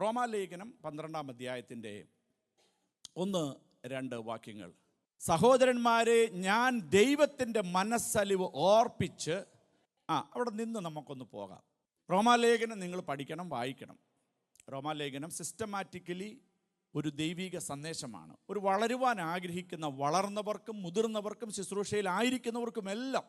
റോമാലേഖനം 12-ാം അധ്യായത്തിൻ്റെ 1-2 വാക്യങ്ങൾ. സഹോദരന്മാരെ, ഞാൻ ദൈവത്തിൻ്റെ മനസ്സലിവ് ഓർപ്പിച്ച് അവിടെ നിന്ന് നമുക്കൊന്ന് പോകാം. റോമാലേഖനം നിങ്ങൾ പഠിക്കണം, വായിക്കണം. റോമാലേഖനം സിസ്റ്റമാറ്റിക്കലി ഒരു ദൈവിക സന്ദേശമാണ്. ഒരു വളരുവാൻ ആഗ്രഹിക്കുന്ന വളർന്നവർക്കും മുതിർന്നവർക്കും ശുശ്രൂഷയിലായിരിക്കുന്നവർക്കുമെല്ലാം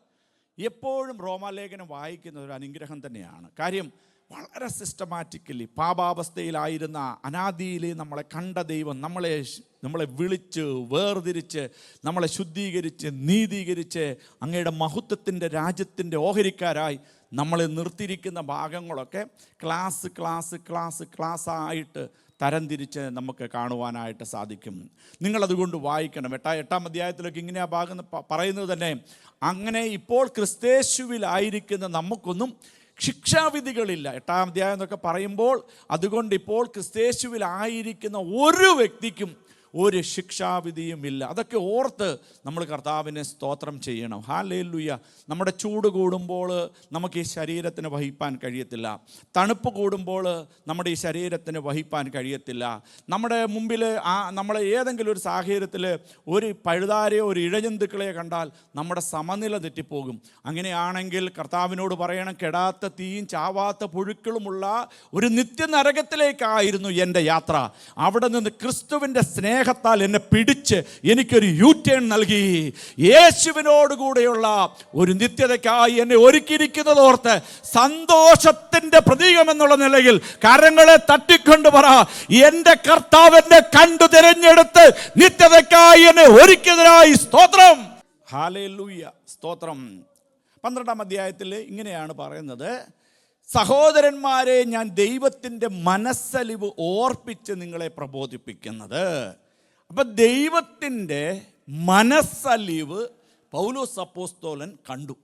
എപ്പോഴും റോമാലേഖനം വായിക്കുന്ന ഒരു അനുഗ്രഹം തന്നെയാണ്. കാര്യം വളരെ സിസ്റ്റമാറ്റിക്കലി പാപാവസ്ഥയിലായിരുന്ന അനാദിയിലെ നമ്മളെ കണ്ട ദൈവം നമ്മളെ വിളിച്ച് വേർതിരിച്ച് നമ്മളെ ശുദ്ധീകരിച്ച് നീതീകരിച്ച് അങ്ങയുടെ മഹത്വത്തിൻ്റെ രാജ്യത്തിൻ്റെ ഓഹരിക്കാരായി നമ്മളെ നിർത്തിയിരിക്കുന്ന ഭാഗങ്ങളൊക്കെ ക്ലാസ്സായിട്ട് തരംതിരിച്ച് നമുക്ക് കാണുവാനായിട്ട് സാധിക്കും. നിങ്ങളതുകൊണ്ട് വായിക്കണം. 8-ാം അധ്യായത്തിലൊക്കെ ഇങ്ങനെ ആ ഭാഗം പറയുന്നത് തന്നെ, അങ്ങനെ ഇപ്പോൾ ക്രിസ്തേശുവിലായിരിക്കുന്ന നമുക്കൊന്നും ശിക്ഷാവിധികളില്ല. 8-ാം അധ്യായം എന്നൊക്കെ പറയുമ്പോൾ അതുകൊണ്ട് ഇപ്പോൾ ക്രിസ്തേശുവിലായിരിക്കുന്ന ഒരു വ്യക്തിക്കും ഒരു ശിക്ഷാവിധിയും ഇല്ല. അതൊക്കെ ഓർത്ത് നമ്മൾ കർത്താവിനെ സ്തോത്രം ചെയ്യണം. ഹല്ലേലൂയ. നമ്മുടെ ചൂട് കൂടുമ്പോൾ നമുക്ക് ഈ ശരീരത്തിന് വഹിപ്പാൻ കഴിയത്തില്ല. തണുപ്പ് കൂടുമ്പോൾ നമ്മുടെ ഈ ശരീരത്തിന് വഹിപ്പാൻ കഴിയത്തില്ല. നമ്മുടെ മുമ്പിൽ നമ്മളെ ഏതെങ്കിലും ഒരു സാഹചര്യത്തിൽ ഒരു പഴുതാരെയോ ഒരു ഇഴജന്തുക്കളെയോ കണ്ടാൽ നമ്മുടെ സമനില തെറ്റിപ്പോകും. അങ്ങനെയാണെങ്കിൽ കർത്താവിനോട് പറയണം, കെടാത്ത തീയും ചാവാത്ത പുഴുക്കളുമുള്ള ഒരു നിത്യനരകത്തിലേക്കായിരുന്നു എൻ്റെ യാത്ര. അവിടെ നിന്ന് ക്രിസ്തുവിൻ്റെ സ്നേഹത്താൽ എന്നെ പിടിച്ച് എനിക്കൊരു യൂടേൺ നൽകി യേശുവിനോടുകൂടെയുള്ള ഒരു നിത്യതയ്ക്കായി എന്നെ ഒരുക്കിയിരിക്കുന്നതോർത്ത് സന്തോഷത്തിൻ്റെ പ്രതീകമെന്നുള്ള നിലയിൽ കരങ്ങളെ തട്ടിക്കൊണ്ട് പറ, എൻ്റെ കർത്താവ് എന്നെ കണ്ടു തിരഞ്ഞെടുത്ത് നിത്യതയ്ക്കായി എന്നെ ഒരുക്കിയതിനായി സ്തോത്രം. ഹല്ലേലൂയ, സ്തോത്രം. 12-ാം അധ്യായത്തിൽ ഇങ്ങനെയാണ് പറയുന്നത്, സഹോദരന്മാരെ, ഞാൻ ദൈവത്തിൻ്റെ മനസ്സലിവ് ഓർപ്പിച്ച് നിങ്ങളെ പ്രബോധിപ്പിക്കുന്നത്. അപ്പം ദൈവത്തിൻ്റെ മനസ്സലിവ് പൗലോസ് അപ്പോസ്തലൻ കണ്ടു,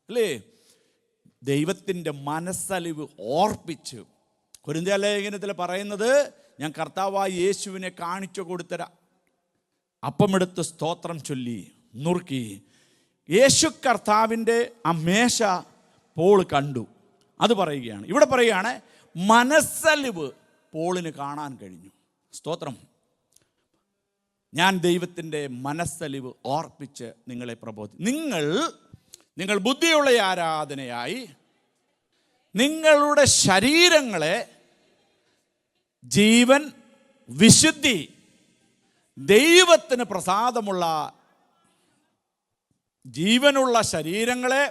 അല്ലേ? ദൈവത്തിൻ്റെ മനസ്സലിവ് ഓർപ്പിച്ചു. കൊരിന്ത്യ ലേഖനത്തിൽ പറയുന്നത്, ഞാൻ കർത്താവായ യേശുവിനെ കാണിച്ചു കൊടുത്തര അപ്പമെടുത്ത് സ്തോത്രം ചൊല്ലി നുറുക്കി. യേശു കർത്താവിൻ്റെ ആ മേശ പോൾ കണ്ടു. അത് പറയുകയാണ്. ഇവിടെ പറയുകയാണ്, മനസ്സലിവ് പോളിന് കാണാൻ കഴിഞ്ഞു. സ്തോത്രം. ഞാൻ ദൈവത്തിൻ്റെ മനസ്സലിവ് ഓർപ്പിച്ച് നിങ്ങളെ നിങ്ങൾ ബുദ്ധിയുള്ള ആരാധനയായി നിങ്ങളുടെ ശരീരങ്ങളെ ജീവൻ, വിശുദ്ധി, ദൈവത്തിന് പ്രസാദമുള്ള ജീവനുള്ള ശരീരങ്ങളെ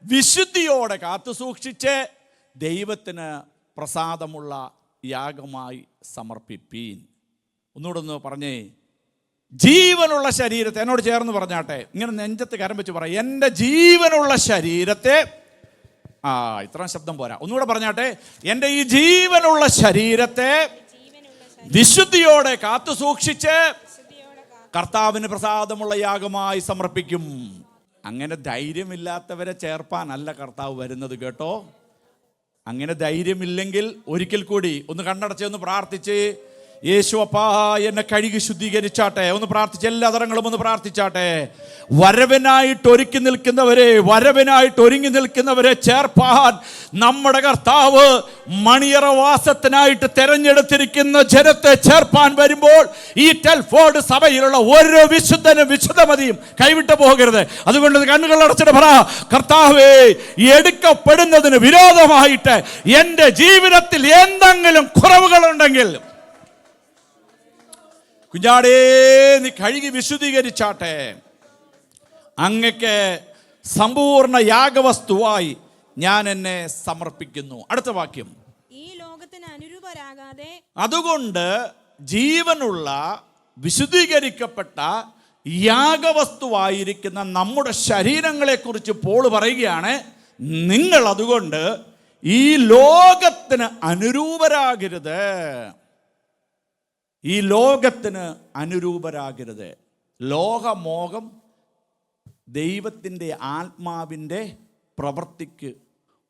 വിശുദ്ധിയോടെ കാത്തു സൂക്ഷിച്ച് ദൈവത്തിന് പ്രസാദമുള്ള യാഗമായി സമർപ്പിപ്പീൻ. ഒന്നുകൂടെ പറഞ്ഞേ, ജീവനുള്ള ശരീരത്തെ, എന്നോട് ചേർന്ന് പറഞ്ഞാട്ടെ, ഇങ്ങനെ നെഞ്ചത്ത് കരം വെച്ച് പറ, എൻ്റെ ജീവനുള്ള ശരീരത്തെ. ഇത്ര ശബ്ദം പോരാ, ഒന്നുകൂടെ പറഞ്ഞാട്ടെ, എൻ്റെ ഈ ജീവനുള്ള ശരീരത്തെ വിശുദ്ധിയോടെ കാത്തു സൂക്ഷിച്ച് കർത്താവിന് പ്രസാദമുള്ള യാഗമായി സമർപ്പിക്കും. അങ്ങനെ ധൈര്യമില്ലാത്തവരെ ചേർപ്പാനല്ല കർത്താവ് വരുന്നത്, കേട്ടോ. അങ്ങനെ ധൈര്യമില്ലെങ്കിൽ ഒരിക്കൽ കൂടി ഒന്ന് കണ്ണടച്ച് ഒന്ന് പ്രാർത്ഥിച്ച്, യേശു അപ്പാ എന്നെ കഴുകി ശുദ്ധീകരിച്ചാട്ടെ. ഒന്ന് പ്രാർത്ഥിച്ച്, എല്ലാ തരങ്ങളും ഒന്ന് പ്രാർത്ഥിച്ചാട്ടെ. വരവിനായിട്ട് ഒരുങ്ങി നിൽക്കുന്നവരെ ചേർപ്പാൻ നമ്മുടെ കർത്താവ് മണിയറവാസത്തിനായിട്ട് തെരഞ്ഞെടുത്തിരിക്കുന്ന ജനത്തെ ചേർപ്പാൻ വരുമ്പോൾ ഈ ടെൽഫോർഡ് സഭയിലുള്ള ഓരോ വിശുദ്ധനും വിശുദ്ധമതിയും കൈവിട്ടു പോകരുത്. അതുകൊണ്ട് കണ്ണുകൾ അടച്ചിട്ട് പറ, കർത്താവേ, എടുക്കപ്പെടുന്നതിന് വിരോധമായിട്ട് എൻ്റെ ജീവിതത്തിൽ എന്തെങ്കിലും കുറവുകളുണ്ടെങ്കിൽ കുഞ്ഞാടേ, നീ കഴുകി വിശുദ്ധീകരിച്ചാട്ടെ. അങ്ങക്ക് സമ്പൂർണ്ണ യാഗവസ്തുവായി ഞാൻ എന്നെ സമർപ്പിക്കുന്നു. അടുത്ത വാക്യം, ഈ ലോകത്തിന് അനുരൂപരാകാതെ. അതുകൊണ്ട് ജീവനുള്ള വിശുദ്ധീകരിക്കപ്പെട്ട യാഗവസ്തുവായിരിക്കുന്ന നമ്മുടെ ശരീരങ്ങളെ കുറിച്ച് പോൾ പറയുകയാണ്, നിങ്ങൾ അതുകൊണ്ട് ഈ ലോകത്തിന് അനുരൂപരാകരുത്. ഈ ലോകത്തിന് അനുരൂപരാകരുത്. ലോകമോഹം ദൈവത്തിൻ്റെ ആത്മാവിൻ്റെ പ്രവൃത്തിക്ക്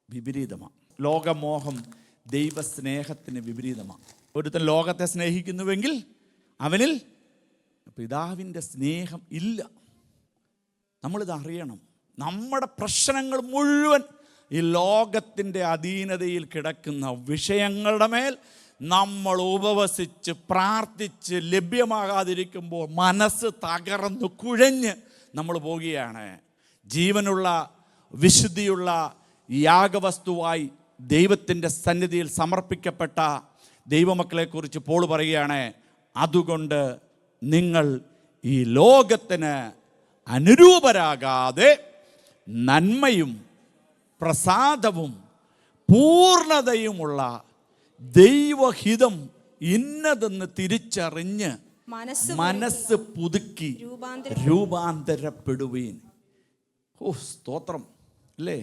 വിപരീതമാണ്. ലോകമോഹം ദൈവസ്നേഹത്തിന് വിപരീതമാണ്. ഒരുത്തൻ ലോകത്തെ സ്നേഹിക്കുന്നുവെങ്കിൽ അവനിൽ പിതാവിൻ്റെ സ്നേഹം ഇല്ല. നമ്മളിത് അറിയണം. നമ്മുടെ പ്രശ്നങ്ങൾ മുഴുവൻ ഈ ലോകത്തിൻ്റെ അധീനതയിൽ കിടക്കുന്ന വിഷയങ്ങളുടെ മേൽ നമ്മൾ ഉപവസിച്ച് പ്രാർത്ഥിച്ച് ലഭ്യമാകാതിരിക്കുമ്പോൾ മനസ്സ് തകർന്നു കുഴഞ്ഞ് നമ്മൾ പോവുകയാണ്. ജീവനുള്ള വിശുദ്ധിയുള്ള യാഗവസ്തുവായി ദൈവത്തിൻ്റെ സന്നിധിയിൽ സമർപ്പിക്കപ്പെട്ട ദൈവമക്കളെക്കുറിച്ച് പോൾ പറയുകയാണ്, അതുകൊണ്ട് നിങ്ങൾ ഈ ലോകത്തിന് അനുരൂപരാകാതെ നന്മയും പ്രസാദവും പൂർണ്ണതയുമുള്ള ദൈവഹിതം ഇന്നതെന്ന് തിരിച്ചറിഞ്ഞ് മനസ്സ് പുതുക്കി രൂപാന്തരപ്പെടുവീൻ. സ്തോത്രം അല്ലേ.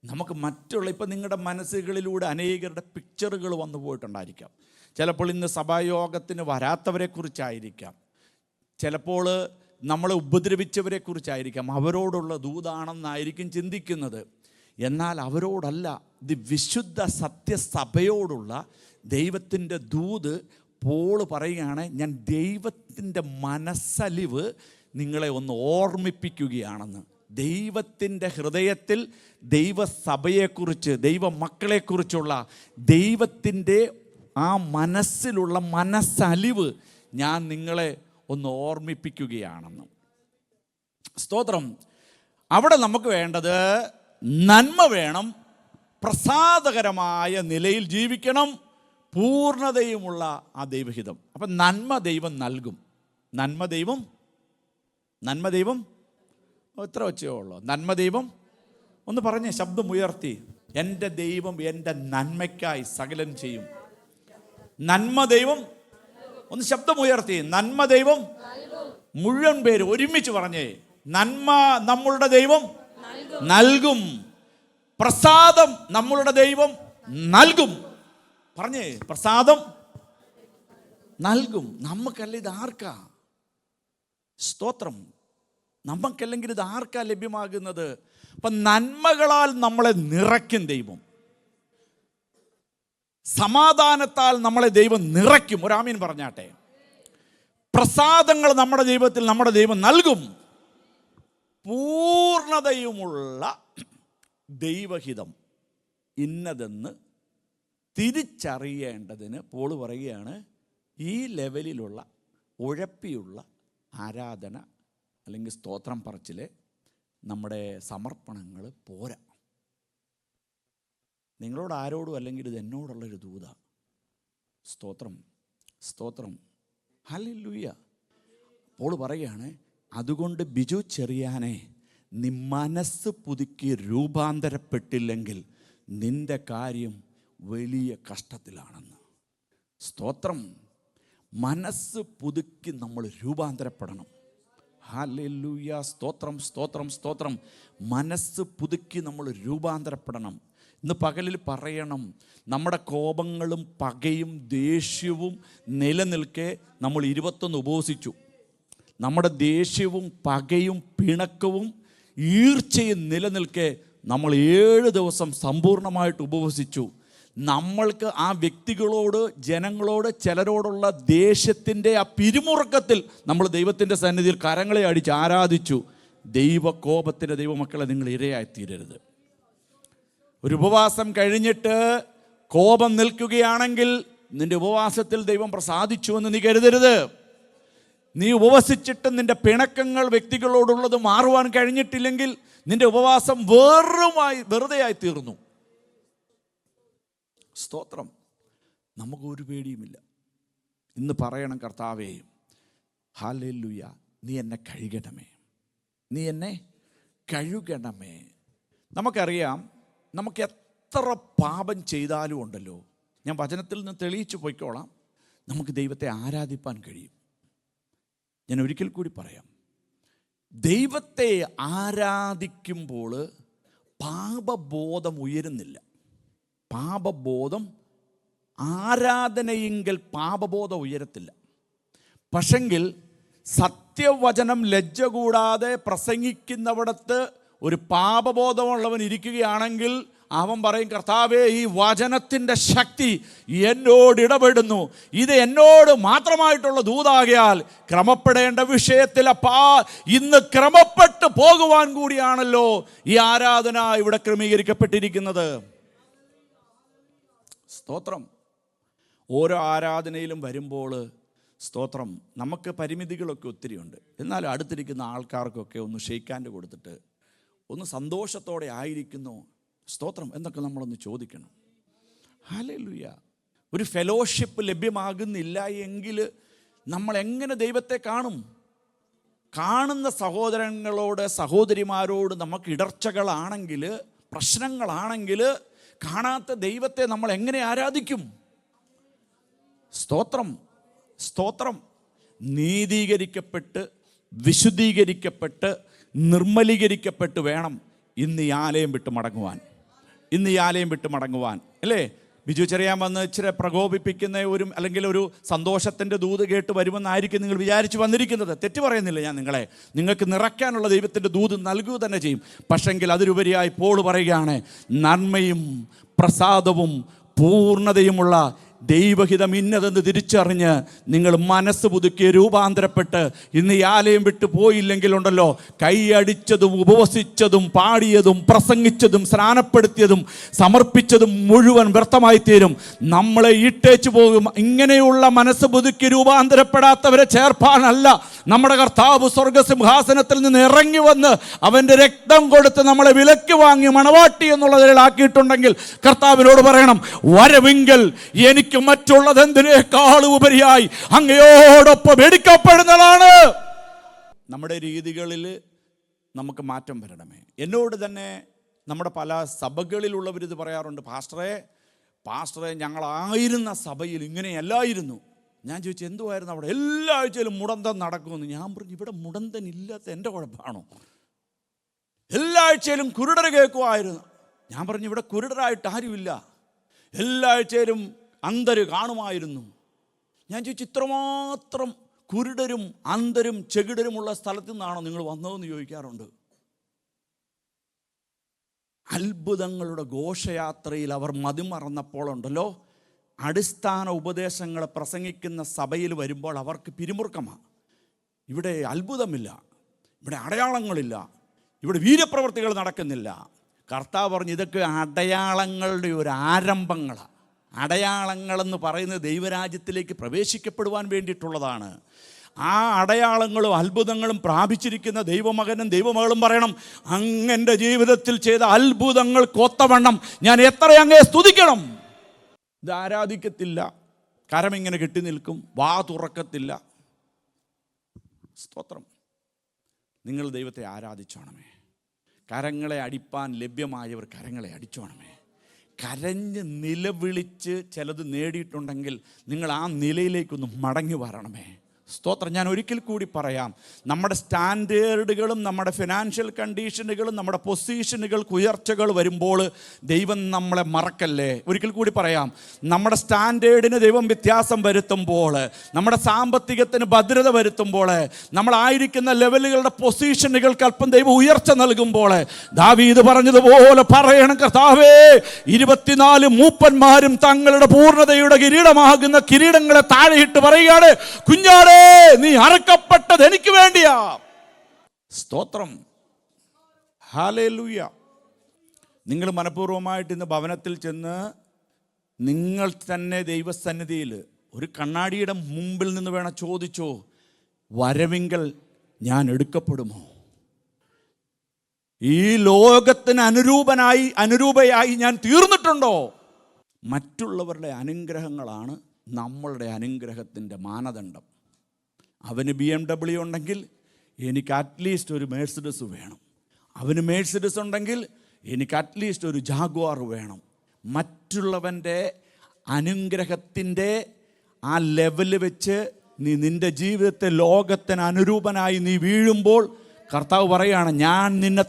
നമുക്ക് മറ്റുള്ള ഇപ്പം നിങ്ങളുടെ മനസ്സുകളിലൂടെ അനേകരുടെ പിക്ചറുകൾ വന്നു പോയിട്ടുണ്ടായിരിക്കാം. ചിലപ്പോൾ ഇന്ന് സഭായോഗത്തിന് വരാത്തവരെ കുറിച്ചായിരിക്കാം, ചിലപ്പോൾ നമ്മളെ ഉപദ്രവിച്ചവരെ കുറിച്ചായിരിക്കാം, അവരോടുള്ള ദൂതാണെന്നായിരിക്കും ചിന്തിക്കുന്നത്. എന്നാൽ അവരോടല്ല, ഇത് വിശുദ്ധ സത്യസഭയോടുള്ള ദൈവത്തിൻ്റെ ദൂത്. പോൾ പറയുകയാണ്, ഞാൻ ദൈവത്തിൻ്റെ മനസ്സലിവ് നിങ്ങളെ ഒന്ന് ഓർമ്മിപ്പിക്കുകയാണെന്ന്. ദൈവത്തിൻ്റെ ഹൃദയത്തിൽ ദൈവസഭയെക്കുറിച്ച് ദൈവമക്കളെക്കുറിച്ചുള്ള ദൈവത്തിൻ്റെ ആ മനസ്സിലുള്ള മനസ്സലിവ് ഞാൻ നിങ്ങളെ ഒന്ന് ഓർമ്മിപ്പിക്കുകയാണെന്ന്. സ്തോത്രം. അവിടെ നമുക്ക് വേണ്ടത് നന്മ വേണം, പ്രസാദകരമായ നിലയിൽ ജീവിക്കണം, പൂർണ്ണതയുമുള്ള ആ ദൈവഹിതം. അപ്പം നന്മ ദൈവം നൽകും. നന്മ ദൈവം എത്ര വെച്ചേ ഉള്ളൂ? നന്മ ദൈവം ഒന്ന് പറഞ്ഞേ, ശബ്ദം ഉയർത്തി. എൻ്റെ ദൈവം എൻ്റെ നന്മയ്ക്കായി സകലം ചെയ്യും. നന്മ ദൈവം ഒന്ന് ശബ്ദം ഉയർത്തി. നന്മ ദൈവം മുഴുവൻ പേര് ഒരുമിച്ച് പറഞ്ഞേ, നന്മ നമ്മളുടെ ദൈവം നൽകും, പ്രസാദം നമ്മളുടെ ദൈവം നൽകും. പറഞ്ഞേ, പ്രസാദം നൽകും. നമുക്കല്ല, ഇത് ആർക്കാ? സ്തോത്രം. നമുക്കല്ലെങ്കിൽ ഇത് ആർക്കാ ലഭ്യമാകുന്നത്? അപ്പം നന്മകളാൽ നമ്മളെ നിറയ്ക്കും ദൈവം, സമാധാനത്താൽ നമ്മളെ ദൈവം നിറയ്ക്കും. ഒരാമീൻ പറഞ്ഞാട്ടെ. പ്രസാദങ്ങൾ നമ്മുടെ ജീവിതത്തിൽ നമ്മുടെ ദൈവം നൽകും. പൂർണ്ണതയുമുള്ള ദൈവഹിതം ഇന്നതെന്ന് തിരിച്ചറിയേണ്ടതിന് പോൾ പറയുകയാണ്, ഈ ലെവലിലുള്ള ഉഴപ്പിയുള്ള ആരാധന അല്ലെങ്കിൽ സ്തോത്രം പറച്ചിലെ നമ്മുടെ സമർപ്പണങ്ങൾ പോരാ. നിങ്ങളോട് ആരോടും അല്ലെങ്കിൽ ഇത് എന്നോടുള്ളൊരു ദൂത. സ്തോത്രം, സ്തോത്രം, ഹല്ലേലൂയ. പോൾ പറയുകയാണ്, അതുകൊണ്ട് ബിജു ചെറിയാനെ, നീ മനസ്സ് പുതുക്കി രൂപാന്തരപ്പെട്ടില്ലെങ്കിൽ നിന്റെ കാര്യം വലിയ കഷ്ടത്തിലാണെന്ന്. സ്തോത്രം. മനസ്സ് പുതുക്കി നമ്മൾ രൂപാന്തരപ്പെടണം. ഹല്ലേലൂയ. സ്തോത്രം, സ്തോത്രം, സ്തോത്രം. മനസ്സ് പുതുക്കി നമ്മൾ രൂപാന്തരപ്പെടണം. ഇന്ന് പകലിൽ പറയണം, നമ്മുടെ കോപങ്ങളും പകയും ദേഷ്യവും നിലനിൽക്കെ നമ്മൾ 21 ഉപവസിച്ചു. നമ്മുടെ ദേഷ്യവും പകയും പിണക്കവും ഈർച്ചയും നിലനിൽക്കെ നമ്മൾ 7 ദിവസം സമ്പൂർണ്ണമായിട്ട് ഉപവസിച്ചു. നമ്മൾക്ക് ആ വ്യക്തികളോട്, ജനങ്ങളോട്, ചിലരോടുള്ള ദേഷ്യത്തിൻ്റെ ആ പിരിമുറുക്കത്തിൽ നമ്മൾ ദൈവത്തിൻ്റെ സന്നിധിയിൽ കരങ്ങളെ അടിച്ച് ആരാധിച്ചു. ദൈവകോപത്തിൻ്റെ ദൈവമക്കളെ നിങ്ങൾ ഇരയായിത്തീരരുത്. ഒരു ഉപവാസം കഴിഞ്ഞിട്ട് കോപം നിൽക്കുകയാണെങ്കിൽ നിന്റെ ഉപവാസത്തിൽ ദൈവം പ്രസാദിച്ചുവെന്ന് നീ കരുതരുത്. നീ ഉപവസിച്ചിട്ട് നിന്റെ പിണക്കങ്ങൾ വ്യക്തികളോടുള്ളത് മാറുവാൻ കഴിഞ്ഞിട്ടില്ലെങ്കിൽ നിന്റെ ഉപവാസം വെറുതെയായി തീർന്നു. സ്തോത്രം. നമുക്കൊരു പേടിയുമില്ല. ഇന്ന് പറയണം, കർത്താവേ ഹല്ലേലൂയ, നീ എന്നെ കഴുകണമേ, നീ എന്നെ കഴുകണമേ. നമുക്കറിയാം, നമുക്ക് എത്ര പാപം ചെയ്താലും ഉണ്ടല്ലോ, ഞാൻ വചനത്തിൽ നിന്ന് തെളിയിച്ചു പോയിക്കോളാം, നമുക്ക് ദൈവത്തെ ആരാധിപ്പാൻ കഴിയും. ഞാൻ ഒരിക്കൽ കൂടി പറയാം, ദൈവത്തെ ആരാധിക്കുമ്പോൾ പാപബോധം ഉയരുന്നില്ല. പാപബോധം, ആരാധനയെങ്കിൽ പാപബോധം ഉയരത്തില്ല. പക്ഷെങ്കിൽ സത്യവചനം ലജ്ജ കൂടാതെ പ്രസംഗിക്കുന്നവിടത്ത് ഒരു പാപബോധമുള്ളവൻ ഇരിക്കുകയാണെങ്കിൽ അവൻ പറയും, കർത്താവേ, ഈ വചനത്തിൻ്റെ ശക്തി എന്നോട് ഇടപെടുന്നു, ഇത് എന്നോട് മാത്രമായിട്ടുള്ള ദൂതാകയാൽ ക്രമപ്പെടേണ്ട വിഷയത്തിൽ ഇന്ന് ക്രമപ്പെട്ടു പോകുവാൻ കൂടിയാണല്ലോ ഈ ആരാധന ഇവിടെ ക്രമീകരിക്കപ്പെട്ടിരിക്കുന്നത്. സ്തോത്രം. ഓരോ ആരാധനയിലും വരുമ്പോൾ സ്തോത്രം, നമുക്ക് പരിമിതികളൊക്കെ ഒത്തിരിയുണ്ട്. എന്നാലും അടുത്തിരിക്കുന്ന ആൾക്കാർക്കൊക്കെ ഒന്ന് ഷെയ്ക്ക് ഹാൻഡ് കൊടുത്തിട്ട് ഒന്ന് സന്തോഷത്തോടെ ആയിരിക്കുന്നു സ്തോത്രം എന്നൊക്കെ നമ്മളൊന്ന് ചോദിക്കണം. ഹല്ലേലൂയ. ഒരു ഫെലോഷിപ്പ് ലഭ്യമാകുന്നില്ല എങ്കിൽ നമ്മൾ എങ്ങനെ ദൈവത്തെ കാണും? കാണുന്ന സഹോദരങ്ങളോട് സഹോദരിമാരോട് നമുക്ക് ഇടർച്ചകളാണെങ്കിൽ, പ്രശ്നങ്ങളാണെങ്കിൽ കാണാത്ത ദൈവത്തെ നമ്മൾ എങ്ങനെ ആരാധിക്കും? സ്തോത്രം, സ്തോത്രം. നീതീകരിക്കപ്പെട്ട് വിശുദ്ധീകരിക്കപ്പെട്ട് നിർമ്മലീകരിക്കപ്പെട്ട് വേണം ഇന്ന് ഈ ആലയം വിട്ട് മടങ്ങുവാൻ, ഇന്ന് ഈ ആലയം വിട്ട് മടങ്ങുവാൻ. അല്ലേ? ബിജു ചെറിയാൻ വന്ന് ഇച്ചിരി പ്രകോപിപ്പിക്കുന്ന അല്ലെങ്കിൽ ഒരു സന്തോഷത്തിൻ്റെ ദൂത് കേട്ട് വരുമെന്നായിരിക്കും നിങ്ങൾ വിചാരിച്ച് വന്നിരിക്കുന്നത്. തെറ്റ് പറയുന്നില്ല ഞാൻ നിങ്ങളെ. നിങ്ങൾക്ക് നിറയ്ക്കാനുള്ള ദൈവത്തിൻ്റെ ദൂത് നൽകുക തന്നെ ചെയ്യും. പക്ഷെങ്കിൽ അതിലുപരിയായി പോൾ പറയുകയാണ്, നന്മയും പ്രസാദവും പൂർണ്ണതയുമുള്ള ദൈവഹിതം ഇന്നതെന്ന് തിരിച്ചറിഞ്ഞ് നിങ്ങൾ മനസ്സ് പുതുക്കി രൂപാന്തരപ്പെട്ട് ഇന്ന് ഈ ആലയം വിട്ടു പോയില്ലെങ്കിലുണ്ടല്ലോ, കൈയടിച്ചതും ഉപവസിച്ചതും പാടിയതും പ്രസംഗിച്ചതും സ്നാനപ്പെടുത്തിയതും സമർപ്പിച്ചതും മുഴുവൻ വ്യർത്ഥമായി തീരും. നമ്മളെ ഇട്ടേച്ചു പോകും. ഇങ്ങനെയുള്ള മനസ്സ് പുതുക്കി രൂപാന്തരപ്പെടാത്തവരെ ചേർപ്പാനല്ല നമ്മുടെ കർത്താവ് സ്വർഗസിംഹാസനത്തിൽ നിന്ന് ഇറങ്ങി വന്ന് അവൻ്റെ രക്തം കൊടുത്ത് നമ്മളെ വിലക്ക് വാങ്ങി മണവാട്ടി എന്നുള്ളതിലാക്കിയിട്ടുണ്ടെങ്കിൽ കർത്താവിനോട് പറയണം, വരവിങ്കൽ എനിക്ക് മറ്റുള്ളതെന്തിനേക്കാളും ഉപരിയായി അങ്ങയോടൊപ്പം എടുക്കപ്പെടുന്നതാണ്. നമ്മുടെ രീതികളിൽ നമുക്ക് മാറ്റം വരണമേ. എന്നോട് തന്നെ നമ്മുടെ പല സഭകളിലുള്ളവരിത് പറയാറുണ്ട്, പാസ്റ്ററെ ഞങ്ങളായിരുന്ന സഭയിൽ ഇങ്ങനെയല്ലായിരുന്നു. ഞാൻ ചോദിച്ചു, എന്തുമായിരുന്നു അവിടെ? എല്ലാ ആഴ്ചയിലും മുടന്തൻ നടക്കുമെന്ന്. ഞാൻ പറഞ്ഞു, ഇവിടെ മുടന്തൻ ഇല്ലാത്ത എൻ്റെ കുഴപ്പമാണോ? എല്ലാ ആഴ്ചയിലും കുരുടർ കേൾക്കുമായിരുന്നു. ഞാൻ പറഞ്ഞു, ഇവിടെ കുരുടരായിട്ട് ആരുമില്ല. എല്ലാ ആഴ്ചയിലും അന്ധര് കാണുമായിരുന്നു. ഞാൻ ചോദിച്ചു, ഇത്രമാത്രം കുരുടരും അന്ധരും ചെകിടരുമുള്ള സ്ഥലത്തു നിന്നാണോ നിങ്ങൾ വന്നതെന്ന് ചോദിക്കാറുണ്ട്. അത്ഭുതങ്ങളുടെ ഘോഷയാത്രയിൽ അവർ മതിമറന്നപ്പോഴുണ്ടല്ലോ, അടിസ്ഥാന ഉപദേശങ്ങൾ പ്രസംഗിക്കുന്ന സഭയിൽ വരുമ്പോൾ അവർക്ക് പിരിമുറുക്കമാണ്. ഇവിടെ അത്ഭുതമില്ല, ഇവിടെ അടയാളങ്ങളില്ല, ഇവിടെ വീര്യപ്രവർത്തികൾ നടക്കുന്നില്ല. കർത്താവ് പറഞ്ഞു, ഇതൊക്കെ അടയാളങ്ങളുടെ ഒരു ആരംഭങ്ങളാണ്. അടയാളങ്ങളെന്ന് പറയുന്നത് ദൈവരാജ്യത്തിലേക്ക് പ്രവേശിക്കപ്പെടുവാൻ വേണ്ടിയിട്ടുള്ളതാണ്. ആ അടയാളങ്ങളും അത്ഭുതങ്ങളും പ്രാപിച്ചിരിക്കുന്ന ദൈവമകനും ദൈവമകളും പറയണം, അങ്ങൻ്റെ ജീവിതത്തിൽ ചെയ്ത അത്ഭുതങ്ങൾ കൊത്തവണ്ണം ഞാൻ എത്ര അങ്ങേ സ്തുതിക്കണം. ഇത് ആരാധിക്കത്തില്ല, കരമിങ്ങനെ കെട്ടി നിൽക്കും, വാ തുറക്കത്തില്ല. സ്തോത്രം. നിങ്ങൾ ദൈവത്തെ ആരാധിച്ചോണമേ. കരങ്ങളെ അടിപ്പാൻ ലഭ്യമായവർ കരങ്ങളെ അടിച്ചോണമേ. കരഞ്ഞ് നിലവിളിച്ച് ചിലത് നേടിയിട്ടുണ്ടെങ്കിൽ നിങ്ങൾ ആ നിലയിലേക്കൊന്ന് മടങ്ങി വരണമേ. സ്തോത്രം. ഞാൻ ഒരിക്കൽ കൂടി പറയാം, നമ്മുടെ സ്റ്റാൻഡേർഡുകളും നമ്മുടെ ഫിനാൻഷ്യൽ കണ്ടീഷനുകളും നമ്മുടെ പൊസിഷനുകൾക്ക് ഉയർച്ചകൾ വരുമ്പോൾ ദൈവം നമ്മളെ മറക്കല്ലേ. ഒരിക്കൽ കൂടി പറയാം, നമ്മുടെ സ്റ്റാൻഡേർഡിന് ദൈവം വ്യത്യാസം വരുത്തുമ്പോൾ, നമ്മുടെ സാമ്പത്തികത്തിന് ഭദ്രത വരുത്തുമ്പോൾ, നമ്മളായിരിക്കുന്ന ലെവലുകളുടെ പൊസിഷനുകൾക്ക് അല്പം ദൈവം ഉയർച്ച നൽകുമ്പോൾ, ദാവീദ് പറഞ്ഞതുപോലെ പറയണം, കർത്താവേ 24 മൂപ്പന്മാരും തങ്ങളുടെ പൂർണ്ണതയുടെ കിരീടമാകുന്ന കിരീടങ്ങളെ താഴെയിട്ട് പറയുകയാണ്, കുഞ്ഞാടേ നീ അറക്കപ്പെട്ടത് എനിക്ക് വേണ്ടിയാ. സ്തോത്രം. ഹല്ലേലൂയ. നിങ്ങൾ മനഃപൂർവ്വമായിട്ട് ഇന്ന് ഭവനത്തിൽ ചെന്ന് നിങ്ങൾ തന്നെ ദൈവസന്നിധിയിൽ ഒരു കണ്ണാടിയുടെ മുമ്പിൽ നിന്ന് വേണം ചോദിച്ചോ, വരവിങ്കൽ ഞാൻ എടുക്കപ്പെടുമോ? ഈ ലോകത്തിന് അനുരൂപയായി ഞാൻ തീർന്നിട്ടുണ്ടോ? മറ്റുള്ളവരുടെ അനുഗ്രഹങ്ങളാണ് നമ്മളുടെ അനുഗ്രഹത്തിൻ്റെ മാനദണ്ഡം. അവന് BMW ഉണ്ടെങ്കിൽ എനിക്ക് അറ്റ്ലീസ്റ്റ് ഒരു മേഴ്സിഡസ് വേണം. അവന് മേഴ്സിഡസ് ഉണ്ടെങ്കിൽ എനിക്ക് അറ്റ്ലീസ്റ്റ് ഒരു ജാഗ്വാർ വേണം. മറ്റുള്ളവൻ്റെ അനുഗ്രഹത്തിൻ്റെ ആ ലെവല് വെച്ച് നിൻ്റെ ജീവിതത്തെ ലോകത്തിന് അനുരൂപനായി നീ വീഴുമ്പോൾ കർത്താവ് പറയുകയാണ്, ഞാൻ നിന്നെ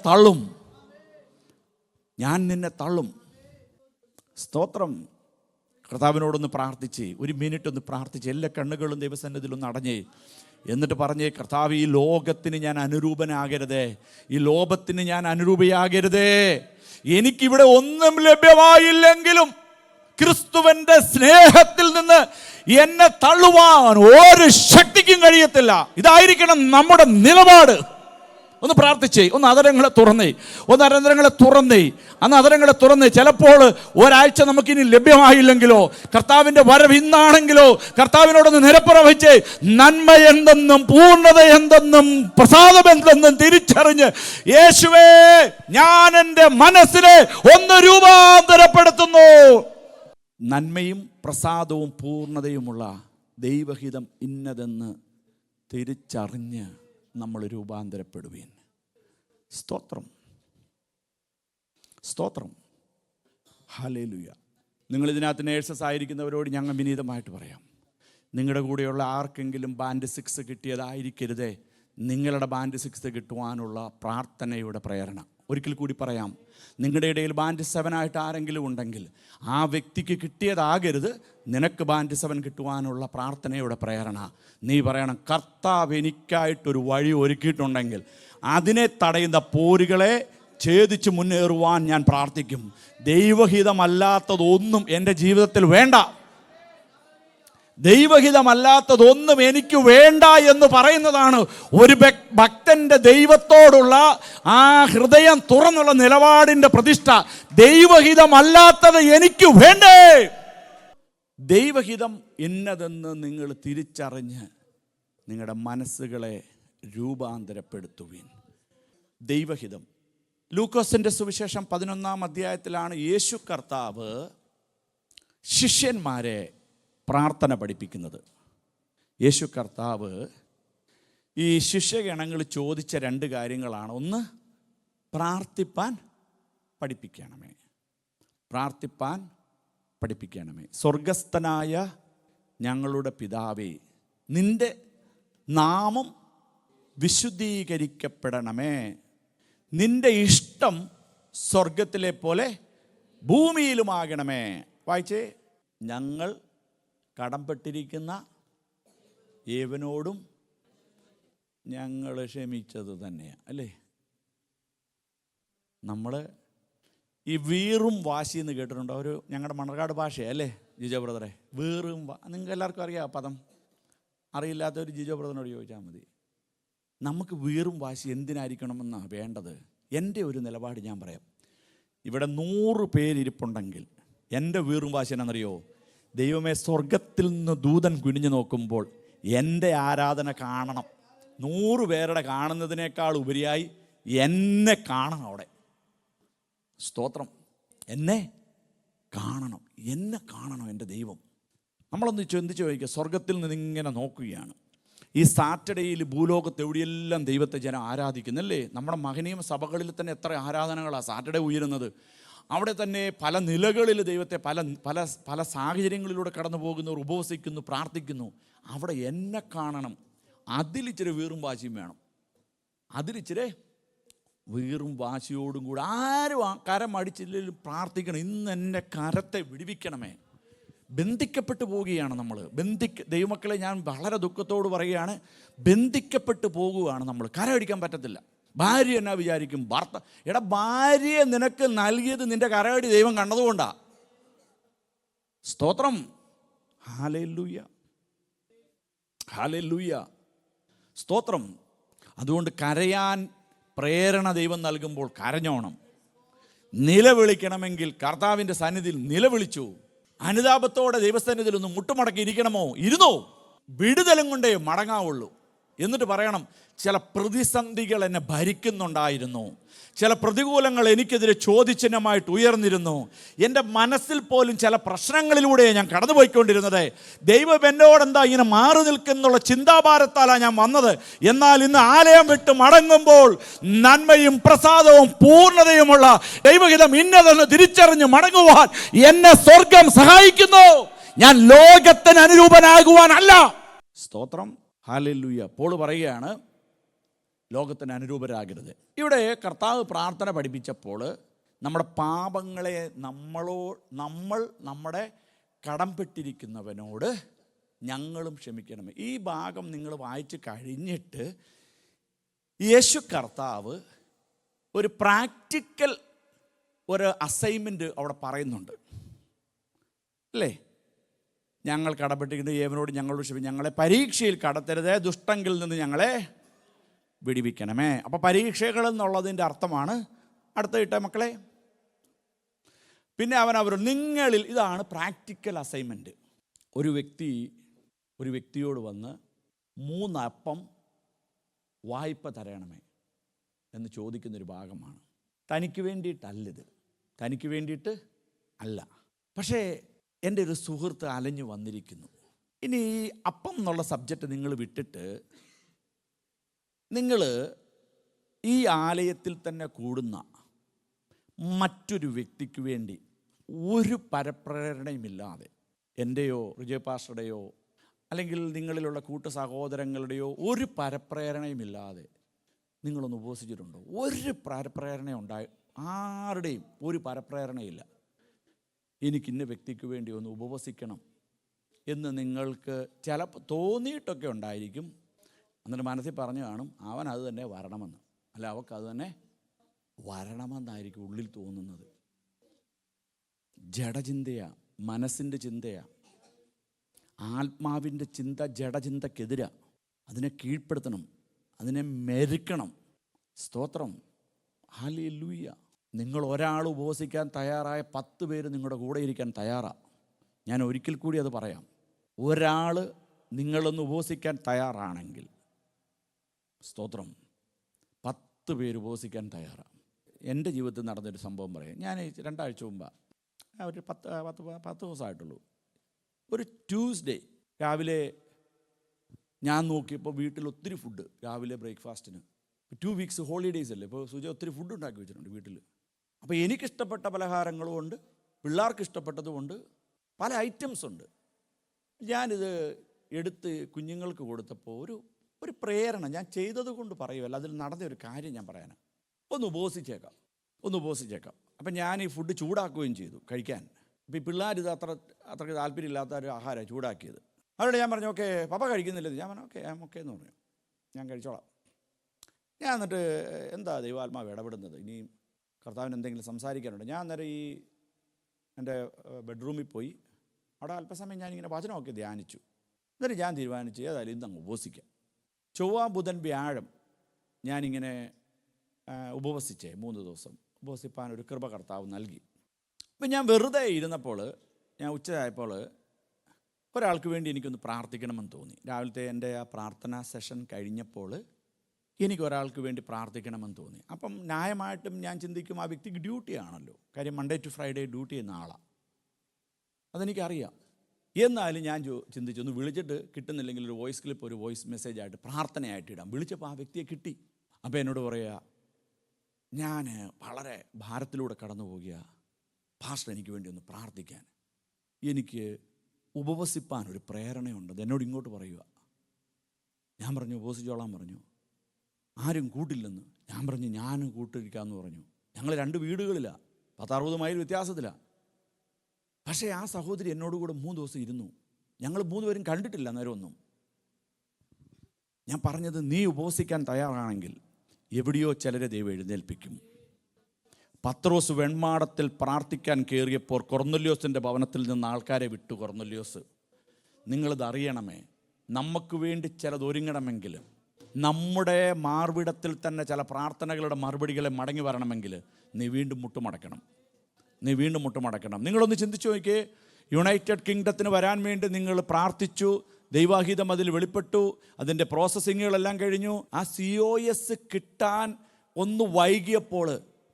തള്ളും. സ്തോത്രം. കർത്താവിനോടൊന്ന് പ്രാർത്ഥിച്ച് ഒരു മിനിറ്റ് ഒന്ന് പ്രാർത്ഥിച്ച് എല്ലാ കണ്ണുകളും ദൈവസന്നിധിയിലൊന്ന് അടഞ്ഞേ. എന്നിട്ട് പറഞ്ഞേ, കർത്താവ് ഈ ലോകത്തിന് ഞാൻ അനുരൂപനാകരുതേ, ഈ ലോകത്തിന് ഞാൻ അനുരൂപയാകരുതേ. എനിക്കിവിടെ ഒന്നും ലഭ്യമായില്ലെങ്കിലും ക്രിസ്തുവിൻ്റെ സ്നേഹത്തിൽ നിന്ന് എന്നെ തള്ളുവാൻ ഒരു ശക്തിക്കും കഴിയത്തില്ല. ഇതായിരിക്കണം നമ്മുടെ നിലപാട്. ഒന്ന് പ്രാർത്ഥിച്ചേ, ഒന്ന് അതരങ്ങളെ തുറന്നേ, ഒന്ന് അതരങ്ങളെ തുറന്നേ, അന്ന് അതരങ്ങളെ തുറന്നേ. ചിലപ്പോൾ ഒരാഴ്ച നമുക്കിനി ലഭ്യമായില്ലെങ്കിലോ, കർത്താവിൻ്റെ വരവ് ഇന്നാണെങ്കിലോ, കർത്താവിനോടൊന്ന് നിരപ്പുറ വെച്ച് നന്മ എന്തെന്നും പൂർണ്ണത എന്തെന്നും പ്രസാദം എന്തെന്നും തിരിച്ചറിഞ്ഞ്, യേശുവേ ഞാൻ എൻ്റെ മനസ്സിനെ ഒന്ന് രൂപാന്തരപ്പെടുത്തുന്നു. നന്മയും പ്രസാദവും പൂർണ്ണതയുമുള്ള ദൈവഹിതം ഇന്നതെന്ന് തിരിച്ചറിഞ്ഞ് നമ്മൾ രൂപാന്തരപ്പെടുവീൻ. സ്തോത്രം, സ്തോത്രം, ഹല്ലേലൂയ. നിങ്ങൾ ഇതിനകത്ത് നേഴ്സസ് ആയിരിക്കുന്നവരോട് ഞങ്ങൾ വിനീതമായിട്ട് പറയാം, നിങ്ങളുടെ കൂടെയുള്ള ആർക്കെങ്കിലും ബാൻഡ് 6 കിട്ടിയതായിരിക്കരുതേ നിങ്ങളുടെ ബാൻഡ് 6 കിട്ടുവാനുള്ള പ്രാർത്ഥനയുടെ പ്രേരണ. ഒരിക്കൽ കൂടി പറയാം, നിങ്ങളുടെ ഇടയിൽ ബാൻഡ് 7 ആയിട്ട് ആരെങ്കിലും ഉണ്ടെങ്കിൽ ആ വ്യക്തിക്ക് കിട്ടിയതാകരുത് നിനക്ക് ബാൻഡ് 7 കിട്ടുവാനുള്ള പ്രാർത്ഥനയുടെ പ്രേരണ. നീ പറയണം, കർത്താവ് എനിക്കായിട്ടൊരു വഴി ഒരുക്കിയിട്ടുണ്ടെങ്കിൽ അതിനെ തടയുന്ന പോരുകളെ ഛേദിച്ച് മുന്നേറുവാൻ ഞാൻ പ്രാർത്ഥിക്കും. ദൈവഹിതമല്ലാത്തതൊന്നും എൻ്റെ ജീവിതത്തിൽ വേണ്ട, ദൈവഹിതമല്ലാത്തതൊന്നും എനിക്ക് വേണ്ട എന്ന് പറയുന്നതാണ് ഒരു ഭക്തൻ്റെ ദൈവത്തോടുള്ള ആ ഹൃദയം തുറന്നുള്ള നിലപാടിൻ്റെ പ്രതിഷ്ഠ. ദൈവഹിതമല്ലാത്തത് എനിക്ക് വേണ്ടേ. ദൈവഹിതം ഇന്നതെന്ന് നിങ്ങൾ തിരിച്ചറിഞ്ഞ് നിങ്ങളുടെ മനസ്സുകളെ രൂപാന്തരപ്പെടുത്തുവിൻ. ദൈവഹിതം ലൂക്കോസിൻ്റെ സുവിശേഷം 11-ാം അധ്യായത്തിലാണ് യേശു കർത്താവ് ശിഷ്യന്മാരെ പ്രാർത്ഥന പഠിപ്പിക്കുന്നത്. യേശു കർത്താവ് ഈ ശിഷ്യഗണങ്ങൾ ചോദിച്ച 2 കാര്യങ്ങളാണ്. ഒന്ന്, പ്രാർത്ഥിപ്പാൻ പഠിപ്പിക്കണമേ, പ്രാർത്ഥിപ്പാൻ പഠിപ്പിക്കണമേ. സ്വർഗസ്ഥനായ ഞങ്ങളുടെ പിതാവേ, നിൻ്റെ നാമം വിശുദ്ധീകരിക്കപ്പെടണമേ, നിൻ്റെ ഇഷ്ടം സ്വർഗത്തിലെ പോലെ ഭൂമിയിലുമാകണമേ. വായിച്ചേ, ഞങ്ങൾ കടംപെട്ടിരിക്കുന്ന ഏവനോടും ഞങ്ങൾ ക്ഷമിച്ചത് തന്നെയാണ്, അല്ലേ? നമ്മൾ ഈ വീറും വാശി എന്ന് കേട്ടിട്ടുണ്ടോ? ഒരു ഞങ്ങളുടെ മണർകാട് ഭാഷയല്ലേ ജിജോ ബ്രദറെ? വീറും നിങ്ങൾക്ക് എല്ലാവർക്കും അറിയാം പദം. അറിയില്ലാത്തൊരു ജിജോ ബ്രദറിനോട് ചോദിച്ചാൽ മതി. നമുക്ക് വീറും വാശി എന്തിനായിരിക്കണമെന്നാണ് വേണ്ടത്? എൻ്റെ ഒരു നിലപാട് ഞാൻ പറയാം. ഇവിടെ 100 പേരിരിപ്പുണ്ടെങ്കിൽ എൻ്റെ വീറും വാശി എന്നാണെന്നറിയോ? ദൈവമേ, സ്വർഗത്തിൽ നിന്ന് ദൂതൻ കുനിഞ്ഞു നോക്കുമ്പോൾ എൻ്റെ ആരാധന കാണണം. 100 പേരുടെ കാണുന്നതിനേക്കാൾ ഉപരിയായി എന്നെ കാണണം അവിടെ. സ്തോത്രം, എന്നെ കാണണം, എന്നെ കാണണം എൻ്റെ ദൈവം. നമ്മളൊന്ന് ചിന്തിച്ച് ചോദിക്കുക, സ്വർഗത്തിൽ നിന്ന് ഇങ്ങനെ നോക്കുകയാണ്. ഈ സാറ്റർഡേയിൽ ഭൂലോകത്ത് എവിടെയെല്ലാം ദൈവത്തെ ജനം ആരാധിക്കുന്നല്ലേ? നമ്മുടെ മഹനീയ സഭകളിൽ തന്നെ എത്ര ആരാധനകളാണ് സാറ്റർഡേ ഉയരുന്നത്. അവിടെ തന്നെ പല നിലകളിൽ ദൈവത്തെ പല പല പല സാഹചര്യങ്ങളിലൂടെ കടന്നു പോകുന്നവർ ഉപവസിക്കുന്നു, പ്രാർത്ഥിക്കുന്നു. അവിടെ എന്നെ കാണണം. അതിലിച്ചിരി വീറും വാശിയും വേണം. അതിലിച്ചിരി വീറും വാശിയോടും കൂടി ആരും കരം അടിച്ചില്ലെങ്കിലും പ്രാർത്ഥിക്കണം, ഇന്ന് എൻ്റെ കരത്തെ വിടുവിക്കണമേ. ബന്ധിക്കപ്പെട്ടു പോവുകയാണ് നമ്മൾ. ദൈവമക്കളെ, ഞാൻ വളരെ ദുഃഖത്തോട് പറയുകയാണ്, ബന്ധിക്കപ്പെട്ടു പോകുകയാണ് നമ്മൾ. കരമടിക്കാൻ പറ്റത്തില്ല. ഭാര്യ എന്നാ വിചാരിക്കും? ഭർത്ത എടാ, ഭാര്യയെ നിനക്ക് നൽകിയത് നിന്റെ കരയടി ദൈവം കണ്ടതുകൊണ്ടാ. സ്തോത്രം, ഹല്ലേലൂയ, ഹല്ലേലൂയ, സ്തോത്രം. അതുകൊണ്ട് കരയാൻ പ്രേരണ ദൈവം നൽകുമ്പോൾ കരഞ്ഞോണം. നിലവിളിക്കണമെങ്കിൽ കർത്താവിൻ്റെ സന്നിധിയിൽ നിലവിളിച്ചു. അനുതാപത്തോടെ ദൈവസന്നിധിയിൽ ഒന്ന് മുട്ടുമടക്കി ഇരിക്കണമോ? ഇരുന്നോ? വിടുതലും കൊണ്ടേ മടങ്ങാവുള്ളൂ. എന്നിട്ട് പറയണം, ചില പ്രതിസന്ധികൾ എന്നെ ഭരിക്കുന്നുണ്ടായിരുന്നു, ചില പ്രതികൂലങ്ങൾ എനിക്കെതിരെ ചോദ്യചിഹ്നമായിട്ട് ഉയർന്നിരുന്നു. എൻ്റെ മനസ്സിൽ പോലും ചില പ്രശ്നങ്ങളിലൂടെ ഞാൻ കടന്നുപോയിക്കൊണ്ടിരുന്നത്. ദൈവം എന്നോടെന്താ ഇങ്ങനെ മാറി നിൽക്കുന്നുള്ള ചിന്താഭാരത്താലാണ് ഞാൻ വന്നത്. എന്നാൽ ഇന്ന് ആലയം വിട്ട് മടങ്ങുമ്പോൾ നന്മയും പ്രസാദവും പൂർണ്ണതയുമുള്ള ദൈവഹിതം ഇന്നതെന്ന് തിരിച്ചറിഞ്ഞ് മടങ്ങുവാൻ എന്നെ സ്വർഗം സഹായിക്കുന്നു. ഞാൻ ലോകത്തിന് അനുരൂപനാകുവാനല്ല. സ്തോത്രം, ഹല്ലേലൂയ. പോൾ പറയുകയാണ്, ലോകത്തിന് അനുരൂപരാകരുത്. ഇവിടെ കർത്താവ് പ്രാർത്ഥന പഠിപ്പിച്ചപ്പോൾ നമ്മുടെ പാപങ്ങളെ നമ്മൾ നമ്മുടെ കടംപെട്ടിരിക്കുന്നവനോട് ഞങ്ങളും ക്ഷമിക്കണമേ. ഈ ഭാഗം നിങ്ങൾ വായിച്ച് കഴിഞ്ഞിട്ട് യേശു കർത്താവ് ഒരു പ്രാക്ടിക്കൽ ഒരു അസൈൻമെൻറ്റ് അവിടെ പറയുന്നുണ്ട്, അല്ലേ? ഞങ്ങൾ കടപ്പെട്ടിരിക്കുന്ന ഏവനോട് ഞങ്ങളോട് ക്ഷമിക്കും, ഞങ്ങളെ പരീക്ഷയിൽ കടത്തരുതേ, ദുഷ്ടങ്കിൽ നിന്ന് ഞങ്ങളെ വിടിവിക്കണമേ. അപ്പോൾ പരീക്ഷകൾ എന്നുള്ളതിൻ്റെ അർത്ഥമാണ് അടുത്ത ഇട്ട മക്കളെ. പിന്നെ അവർ നിങ്ങളിൽ, ഇതാണ് പ്രാക്ടിക്കൽ അസൈൻമെൻറ്റ്. ഒരു വ്യക്തിയോട് വന്ന് 3 അപ്പം വായ്പ തരണമേ എന്ന് ചോദിക്കുന്നൊരു ഭാഗമാണ്. തനിക്ക് വേണ്ടിയിട്ടല്ലിത്, തനിക്ക് വേണ്ടിയിട്ട് അല്ല. പക്ഷേ എൻ്റെ ഒരു സുഹൃത്ത് അലഞ്ഞു വന്നിരിക്കുന്നു. ഇനി ഈ അപ്പം എന്നുള്ള സബ്ജക്റ്റ് നിങ്ങൾ വിട്ടിട്ട് നിങ്ങൾ ഈ ആലയത്തിൽ തന്നെ കൂടുന്ന മറ്റൊരു വ്യക്തിക്ക് വേണ്ടി ഒരു പരപ്രേരണയുമില്ലാതെ, എൻ്റെയോ റിജയ് പാസ്റ്ററുടെയോ അല്ലെങ്കിൽ നിങ്ങളിലുള്ള കൂട്ടു സഹോദരങ്ങളുടെയോ ഒരു പരപ്രേരണയുമില്ലാതെ നിങ്ങളൊന്ന് ഉപവസിച്ചിട്ടുണ്ടോ? ഒരു പരപ്രേരണ ഉണ്ടായി, ആരുടെയും ഒരു പരപ്രേരണയില്ല. എനിക്കിന്ന വ്യക്തിക്ക് വേണ്ടി ഒന്ന് ഉപവസിക്കണം എന്ന് നിങ്ങൾക്ക് ചിലപ്പോൾ തോന്നിയിട്ടൊക്കെ ഉണ്ടായിരിക്കും. എന്നിട്ട് മനസ്സിൽ പറഞ്ഞു കാണും, അവൻ അത് തന്നെ വരണമെന്ന്, അല്ല അവൾക്ക് അത് തന്നെ വരണമെന്നായിരിക്കും ഉള്ളിൽ തോന്നുന്നത്. ജഡചിന്തയാണ്, മനസ്സിൻ്റെ ചിന്തയാണ്. ആത്മാവിൻ്റെ ചിന്ത ജഡചിന്തക്കെതിരാ. അതിനെ കീഴ്പ്പെടുത്തണം, അതിനെ മെരുക്കണം. സ്തോത്രം, ഹല്ലേലൂയ. നിങ്ങൾ ഒരാൾ ഉപവസിക്കാൻ തയ്യാറായ 10 പേര് നിങ്ങളുടെ കൂടെ ഇരിക്കാൻ തയ്യാറാണ്. ഞാൻ ഒരിക്കൽ കൂടി അത് പറയാം. ഒരാൾ നിങ്ങളൊന്ന് ഉപവസിക്കാൻ തയ്യാറാണെങ്കിൽ, സ്തോത്രം, 10 പേര് ഉപവസിക്കാൻ തയ്യാറാണ്. എൻ്റെ ജീവിതത്തിൽ നടന്നൊരു സംഭവം പറയാം. ഞാൻ 2 ആഴ്ച മുമ്പാണ്, ഒരു 10 ദിവസമായിട്ടുള്ളൂ. ഒരു ട്യൂസ്ഡേ രാവിലെ ഞാൻ നോക്കിയപ്പോൾ വീട്ടിൽ ഒത്തിരി ഫുഡ്, രാവിലെ ബ്രേക്ക്ഫാസ്റ്റിന്. 2 വീക്സ് ഹോളിഡേയ്സ് അല്ലേ, ഇപ്പോൾ സുജ ഒത്തിരി ഫുഡ് ഉണ്ടാക്കി വെച്ചിട്ടുണ്ട് വീട്ടിൽ. അപ്പോൾ എനിക്കിഷ്ടപ്പെട്ട പലഹാരങ്ങളും ഉണ്ട്, പിള്ളേർക്ക് ഇഷ്ടപ്പെട്ടതും ഉണ്ട്, പല ഐറ്റംസ് ഉണ്ട്. ഞാനിത് എടുത്ത് കുഞ്ഞുങ്ങൾക്ക് കൊടുത്തപ്പോൾ ഒരു പ്രേരണ ഞാൻ ചെയ്തത് കൊണ്ട് പറയുമല്ല, അതിൽ നടന്ന ഒരു കാര്യം ഞാൻ പറയാനാണ്. ഒന്ന് ഉപവസിച്ചേക്കാം. അപ്പം ഞാൻ ഈ ഫുഡ് ചൂടാക്കുകയും ചെയ്തു കഴിക്കാൻ. അപ്പോൾ ഈ പിള്ളേർ ഇത് അത്രയ്ക്ക് താല്പര്യമില്ലാത്ത ഒരു ആഹാരമാണ് ചൂടാക്കിയത്. അവരോട് ഞാൻ പറഞ്ഞു, ഓക്കെ പപ്പ കഴിക്കുന്നില്ലത്. ഞാൻ പറഞ്ഞു ഓക്കെ എന്ന് പറഞ്ഞു, ഞാൻ കഴിച്ചോളാം. ഞാൻ എന്നിട്ട് എന്താ ദൈവാത്മാവ് ഇടപെടുന്നത്, ഇനി കർത്താവിന് എന്തെങ്കിലും സംസാരിക്കാനുണ്ട്. ഞാൻ അന്നേരം ഈ എൻ്റെ ബെഡ്റൂമിൽ പോയി അവിടെ അല്പസമയം ഞാനിങ്ങനെ വചനമൊക്കെ ധ്യാനിച്ചു. എന്നിട്ട് ഞാൻ തീരുമാനിച്ചു, ഏതായാലും ഇന്ന് അങ്ങ് ഉപവസിക്കാം. ചൊവ്വ ബുധൻ വ്യാഴം ഞാനിങ്ങനെ ഉപവസിച്ചേ 3 ദിവസം ഉപവസിപ്പാൻ ഒരു കൃപ കർത്താവ് നൽകി. അപ്പം ഞാൻ വെറുതെ ഇരുന്നപ്പോൾ, ഞാൻ ഉച്ചയായപ്പോൾ ഒരാൾക്ക് വേണ്ടി എനിക്കൊന്ന് പ്രാർത്ഥിക്കണമെന്ന് തോന്നി. രാവിലത്തെ എൻ്റെ ആ പ്രാർത്ഥനാ സെഷൻ കഴിഞ്ഞപ്പോൾ എനിക്ക് ഒരാൾക്ക് വേണ്ടി പ്രാർത്ഥിക്കണമെന്ന് തോന്നി. അപ്പം ന്യായമായിട്ടും ഞാൻ ചിന്തിക്കും, ആ വ്യക്തിക്ക് ഡ്യൂട്ടി ആണല്ലോ, കാര്യം മൺഡേ ടു ഫ്രൈഡേ ഡ്യൂട്ടി ചെയ്യുന്ന ആളാണ്, അതെനിക്കറിയാം. എന്നാലും ഞാൻ ചിന്തിച്ചു, ഒന്ന് വിളിച്ചിട്ട് കിട്ടുന്നില്ലെങ്കിൽ ഒരു വോയിസ് ക്ലിപ്പ്, ഒരു വോയിസ് മെസ്സേജായിട്ട് പ്രാർത്ഥനയായിട്ട് ഇടാം. വിളിച്ചപ്പോൾ ആ വ്യക്തിയെ കിട്ടി. അപ്പോൾ എന്നോട് പറയുക, ഞാൻ വളരെ ഭാരത്തിലൂടെ കടന്നു പോകുക, പാസ്റ്റർ എനിക്ക് വേണ്ടി ഒന്ന് പ്രാർത്ഥിക്കാൻ, എനിക്ക് ഉപവസിപ്പാൻ ഒരു പ്രേരണയുണ്ട്, എന്നോട് ഇങ്ങോട്ട് പറയുക. ഞാൻ പറഞ്ഞു ഉപവസിച്ചോളാൻ പറഞ്ഞു. ആരും കൂട്ടില്ലെന്ന്. ഞാൻ പറഞ്ഞു ഞാനും കൂട്ടിരിക്കാമെന്ന് പറഞ്ഞു. ഞങ്ങൾ 2 വീടുകളിലാണ്, 10-60 മൈൽ വ്യത്യാസത്തിലാണ്. പക്ഷേ ആ സഹോദരി എന്നോടുകൂടെ 3 ദിവസം ഇരുന്നു. ഞങ്ങൾ 3 പേരും കണ്ടിട്ടില്ല അന്നേരം ഒന്നും. ഞാൻ പറഞ്ഞത്, നീ ഉപവസിക്കാൻ തയ്യാറാണെങ്കിൽ എവിടെയോ ചിലരെ ദൈവം എഴുന്നേൽപ്പിക്കും. പത്രോസ് വെൺമാടത്തിൽ പ്രാർത്ഥിക്കാൻ കയറിയപ്പോൾ കൊർന്നല്യോസിൻ്റെ ഭവനത്തിൽ നിന്ന് ആൾക്കാരെ വിട്ടു. കൊർന്നല്യോസ്, നിങ്ങളിത് അറിയണമേ, നമുക്ക് വേണ്ടി ചിലത് ഒരുങ്ങണമെങ്കിൽ, നമ്മുടെ മാർവിടത്തിൽ തന്നെ ചില പ്രാർത്ഥനകളുടെ മറുപടികളെ മടങ്ങി വരണമെങ്കിൽ നീ വീണ്ടും മുട്ടുമടക്കണം. നിങ്ങളൊന്ന് ചിന്തിച്ചു നോക്കിയേ. യുണൈറ്റഡ് കിങ്ഡത്തിന് വരാൻ വേണ്ടി നിങ്ങൾ പ്രാർത്ഥിച്ചു, ദൈവാഹിതം അതിൽ വെളിപ്പെട്ടു, അതിൻ്റെ പ്രോസസ്സിങ്ങുകളെല്ലാം കഴിഞ്ഞു. ആ COS കിട്ടാൻ ഒന്ന് വൈകിയപ്പോൾ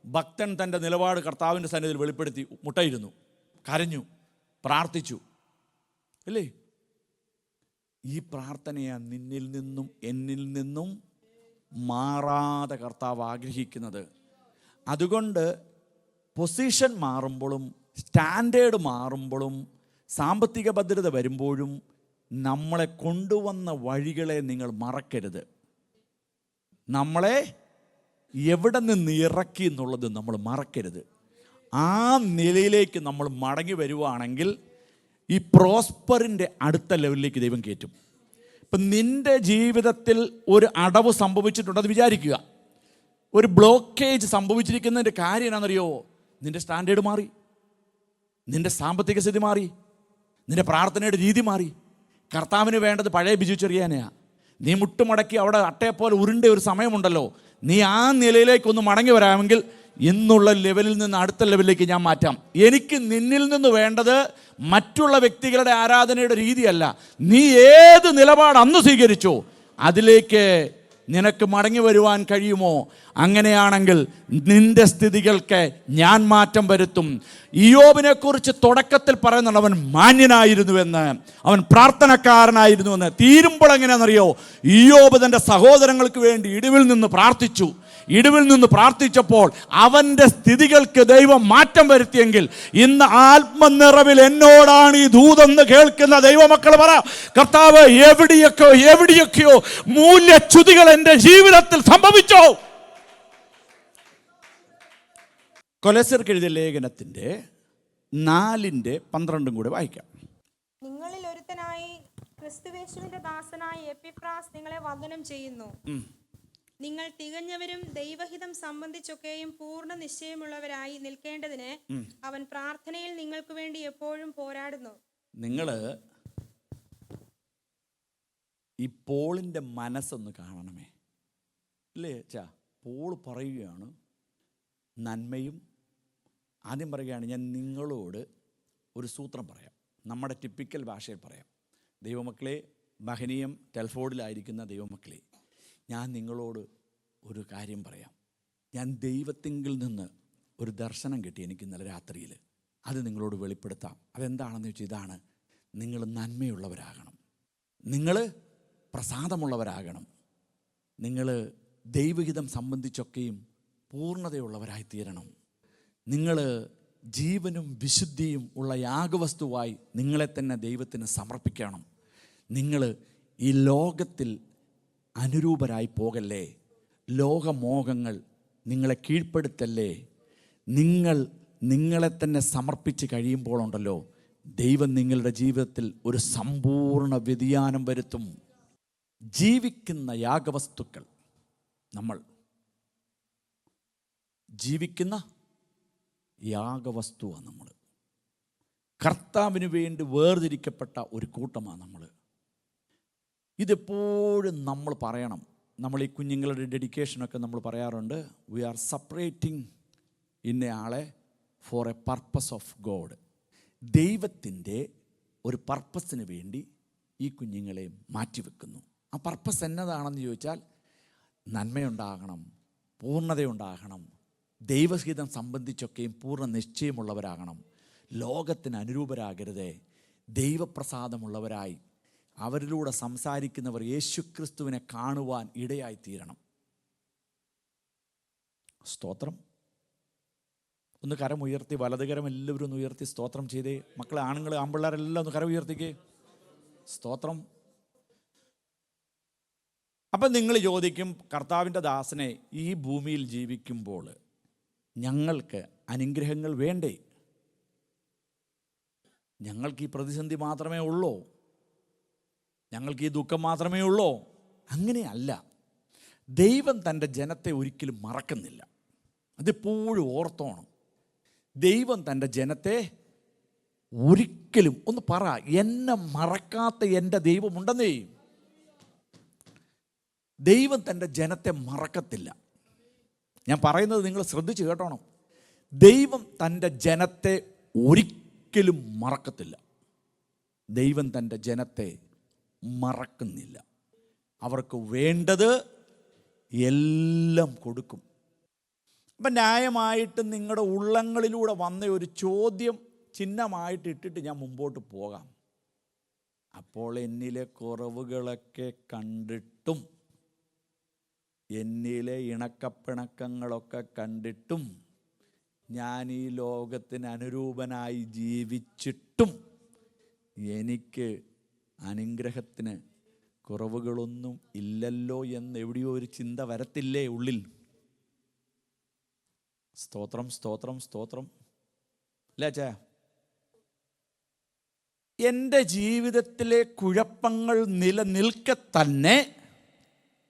ഭക്തൻ തൻ്റെ നിലപാട് കർത്താവിൻ്റെ സന്നിധിയിൽ വെളിപ്പെടുത്തി, മുട്ടയിരുന്നു, കരഞ്ഞു, പ്രാർത്ഥിച്ചു, അല്ലേ? ഈ പ്രാർത്ഥനയാണ് നിന്നിൽ നിന്നും എന്നിൽ നിന്നും മാറാതെ കർത്താവ് ആഗ്രഹിക്കുന്നത്. അതുകൊണ്ട് പൊസിഷൻ മാറുമ്പോഴും സ്റ്റാൻഡേർഡ് മാറുമ്പോഴും സാമ്പത്തിക ഭദ്രത വരുമ്പോഴും നമ്മളെ കൊണ്ടുവന്ന വഴികളെ നിങ്ങൾ മറക്കരുത്. നമ്മളെ എവിടെ നിന്ന് ഇറക്കി എന്നുള്ളത് നമ്മൾ മറക്കരുത്. ആ നിലയിലേക്ക് നമ്മൾ മടങ്ങി വരുവാണെങ്കിൽ ഈ പ്രോസ്പറിൻ്റെ അടുത്ത ലെവലിലേക്ക് ദൈവം കയറ്റും. ഇപ്പം നിൻ്റെ ജീവിതത്തിൽ ഒരു അടവ് സംഭവിച്ചിട്ടുണ്ട്, അത് വിചാരിക്കുക. ഒരു ബ്ലോക്കേജ് സംഭവിച്ചിരിക്കുന്നതിൻ്റെ കാര്യം എന്നാണെന്നറിയോ? നിൻ്റെ സ്റ്റാൻഡേർഡ് മാറി, നിൻ്റെ സാമ്പത്തിക സ്ഥിതി മാറി, നിൻ്റെ പ്രാർത്ഥനയുടെ രീതി മാറി. കർത്താവിന് വേണ്ടത് പഴയ ബിജു ചെറിയാനെയാണ്. നീ മുട്ടുമടക്കി അവിടെ അട്ടയെപ്പോലെ ഉരുണ്ട ഒരു സമയമുണ്ടല്ലോ, നീ ആ നിലയിലേക്കൊന്ന് മടങ്ങി വരാമെങ്കിൽ ഇന്നുള്ള ലെവലിൽ നിന്ന് അടുത്ത ലെവലിലേക്ക് ഞാൻ മാറ്റാം. എനിക്ക് നിന്നിൽ നിന്ന് വേണ്ടത് മറ്റുള്ള വ്യക്തികളുടെ ആരാധനയുടെ രീതിയല്ല. നീ ഏത് നിലപാട് അന്ന് സ്വീകരിച്ചോ അതിലേക്ക് നിനക്ക് മടങ്ങി വരുവാൻ കഴിയുമോ? അങ്ങനെയാണെങ്കിൽ നിന്റെ സ്ഥിതികൾക്ക് ഞാൻ മാറ്റം വരുത്തും. ഇയ്യോബിനെ കുറിച്ച് തുടക്കത്തിൽ പറയുന്നുണ്ട്, അവൻ മാന്യനായിരുന്നുവെന്ന്, അവൻ പ്രാർത്ഥനക്കാരനായിരുന്നുവെന്ന്. തീരുമ്പോൾ എങ്ങനെയാണെന്നറിയോ? ഇയ്യോബ് തൻ്റെ സഹോദരങ്ങൾക്ക് വേണ്ടി ഇടിവിൽ നിന്ന് പ്രാർത്ഥിച്ചു. ഇടിവിൽ നിന്ന് പ്രാർത്ഥിച്ചപ്പോൾ അവൻ്റെ സ്ഥിതികൾക്ക് ദൈവം മാറ്റം വരുത്തിയെങ്കിൽ ഇന്ന് ആത്മനിറവിൽ എന്നോടാണ് ഈ ദൂതെന്ന് കേൾക്കുന്ന ദൈവമക്കൾ പറ, കർത്താവ് എവിടെയൊക്കെയോ മൂല്യച്യുതികൾ എൻ്റെ ജീവിതത്തിൽ സംഭവിച്ചോ. കൊലോസ്യർക്ക് എഴുതിയ ലേഖനത്തിൻ്റെ 4:12 കൂടെ വായിക്കാം. നിങ്ങളിൽ ഒരുത്തനായി ക്രിസ്തുയേശുവിന്റെ ദാസനായ എപ്പിഫ്രാസ് നിങ്ങളെ വന്ദനം ചെയ്യുന്നു. നിങ്ങൾ തികഞ്ഞവരും ദൈവഹിതം സംബന്ധിച്ചൊക്കെയും പൂർണ്ണ നിശ്ചയമുള്ളവരായി നിൽക്കേണ്ടതിന് അവൻ പ്രാർത്ഥനയിൽ നിങ്ങൾക്ക് വേണ്ടി എപ്പോഴും പോരാടുന്നു. നിങ്ങൾ ഈ പോളിൻ്റെ മനസ്സൊന്ന് കാണണമേ, അല്ലേ ചാ? പോൾ പറയുകയാണ് നന്മയും, ആദ്യം പറയുകയാണ്, ഞാൻ നിങ്ങളോട് ഒരു സൂത്രം പറയാം, നമ്മുടെ ടിപ്പിക്കൽ ഭാഷയിൽ പറയാം. ദൈവമക്കളെ, മഹനീയം ടെൽഫോർഡിലായിരിക്കുന്ന ദൈവമക്കളെ, ഞാൻ നിങ്ങളോട് ഒരു കാര്യം പറയാം. ഞാൻ ദൈവത്തിങ്കിൽ നിന്ന് ഒരു ദർശനം കിട്ടി എനിക്ക് ഇന്നലെ രാത്രിയിൽ. അത് നിങ്ങളോട് വെളിപ്പെടുത്താം. അതെന്താണെന്ന് വെച്ചാൽ ഇതാണ്: നിങ്ങൾ നന്മയുള്ളവരാകണം, നിങ്ങൾ പ്രസാദമുള്ളവരാകണം, നിങ്ങൾ ദൈവഹിതം സംബന്ധിച്ചൊക്കെയും പൂർണ്ണതയുള്ളവരായി തീരണം. നിങ്ങൾ ജീവനും വിശുദ്ധിയും ഉള്ള യാഗവസ്തുവായി നിങ്ങളെ തന്നെ ദൈവത്തിന് സമർപ്പിക്കണം. നിങ്ങൾ ഈ ലോകത്തിൽ അനുരൂപരായി പോകല്ലേ, ലോകമോഹങ്ങൾ നിങ്ങളെ കീഴ്പ്പെടുത്തല്ലേ. നിങ്ങളെ തന്നെ സമർപ്പിച്ച് കഴിയുമ്പോഴുണ്ടല്ലോ, ദൈവം നിങ്ങളുടെ ജീവിതത്തിൽ ഒരു സമ്പൂർണ്ണ വ്യതിയാനം വരുത്തും. ജീവിക്കുന്ന യാഗവസ്തുക്കൾ, നമ്മൾ ജീവിക്കുന്ന യാഗവസ്തുവാണ്. നമ്മൾ കർത്താവിന് വേണ്ടി വേർതിരിക്കപ്പെട്ട ഒരു കൂട്ടമാണ് നമ്മൾ. ഇതെപ്പോഴും നമ്മൾ പറയണം. നമ്മൾ ഈ കുഞ്ഞുങ്ങളുടെ ഡെഡിക്കേഷനൊക്കെ നമ്മൾ പറയാറുണ്ട്, വി ആർ സെപ്പറേറ്റിംഗ് ഇന്നയാളെ for a purpose of God. ദൈവത്തിൻ്റെ ഒരു പർപ്പസിന് വേണ്ടി ഈ കുഞ്ഞുങ്ങളെ മാറ്റിവെക്കുന്നു. ആ പർപ്പസ് എന്നതാണെന്ന് ചോദിച്ചാൽ, നന്മയുണ്ടാകണം, പൂർണ്ണതയുണ്ടാകണം, ദൈവഹിതം സംബന്ധിച്ചൊക്കെയും പൂർണ്ണ നിശ്ചയമുള്ളവരാകണം, ലോകത്തിന് അനുരൂപരാകരുതേ, ദൈവപ്രസാദമുള്ളവരായി അവരിലൂടെ സംസാരിക്കുന്നവർ യേശുക്രിസ്തുവിനെ കാണുവാൻ ഇടയായി തീരണം. സ്തോത്രം. ഒന്ന് കരം ഉയർത്തി, വലതുകരം എല്ലാവരും ഒന്ന് ഉയർത്തി സ്തോത്രം ചെയ്തേ. മക്കളെ, ആണുങ്ങൾ, ആൺപിള്ളേരെല്ലാം ഒന്ന് കരം ഉയർത്തിക്കേ. സ്തോത്രം. അപ്പം നിങ്ങൾ ചോദിക്കും, കർത്താവിൻ്റെ ദാസനെ, ഈ ഭൂമിയിൽ ജീവിക്കുമ്പോൾ ഞങ്ങൾക്ക് അനുഗ്രഹങ്ങൾ വേണ്ടേ? ഞങ്ങൾക്ക് ഈ പ്രതിസന്ധി മാത്രമേ ഉള്ളൂ, ഞങ്ങൾക്ക് ഈ ദുഃഖം മാത്രമേ ഉള്ളൂ? അങ്ങനെയല്ല. ദൈവം തൻ്റെ ജനത്തെ ഒരിക്കലും മറക്കുന്നില്ല. അതെപ്പോഴും ഓർത്തോണം. ദൈവം തൻ്റെ ജനത്തെ ഒരിക്കലും, ഒന്ന് പറ, എന്നെ മറക്കാത്ത എൻ്റെ ദൈവമുണ്ടെന്നേ. ദൈവം തൻ്റെ ജനത്തെ മറക്കത്തില്ല. ഞാൻ പറയുന്നത് നിങ്ങൾ ശ്രദ്ധിച്ച് കേട്ടോണം. ദൈവം തൻ്റെ ജനത്തെ ഒരിക്കലും മറക്കത്തില്ല. ദൈവം തൻ്റെ ജനത്തെ മറക്കുന്നില്ല. അവർക്ക് വേണ്ടത് എല്ലാം കൊടുക്കും. അപ്പം ന്യായമായിട്ട് നിങ്ങളുടെ ഉള്ളങ്ങളിലൂടെ വന്ന ഒരു ചോദ്യം ചിഹ്നമായിട്ട് ഇട്ടിട്ട് ഞാൻ മുമ്പോട്ട് പോകാം. അപ്പോൾ എന്നിലെ കുറവുകളൊക്കെ കണ്ടിട്ടും, എന്നിലെ ഇണക്കപ്പിണക്കങ്ങളൊക്കെ കണ്ടിട്ടും, ഞാൻ ഈ ലോകത്തിന് അനുരൂപനായി ജീവിച്ചിട്ടും എനിക്ക് അനുഗ്രഹത്തിന് കുറവുകളൊന്നും ഇല്ലല്ലോ എന്ന് എവിടെയോ ഒരു ചിന്ത വരത്തില്ലേ ഉള്ളിൽ? സ്തോത്രം, സ്തോത്രം, സ്തോത്രം. അല്ലേ അച്ഛാ? എൻ്റെ ജീവിതത്തിലെ കുഴപ്പങ്ങൾ നിലനിൽക്കെ തന്നെ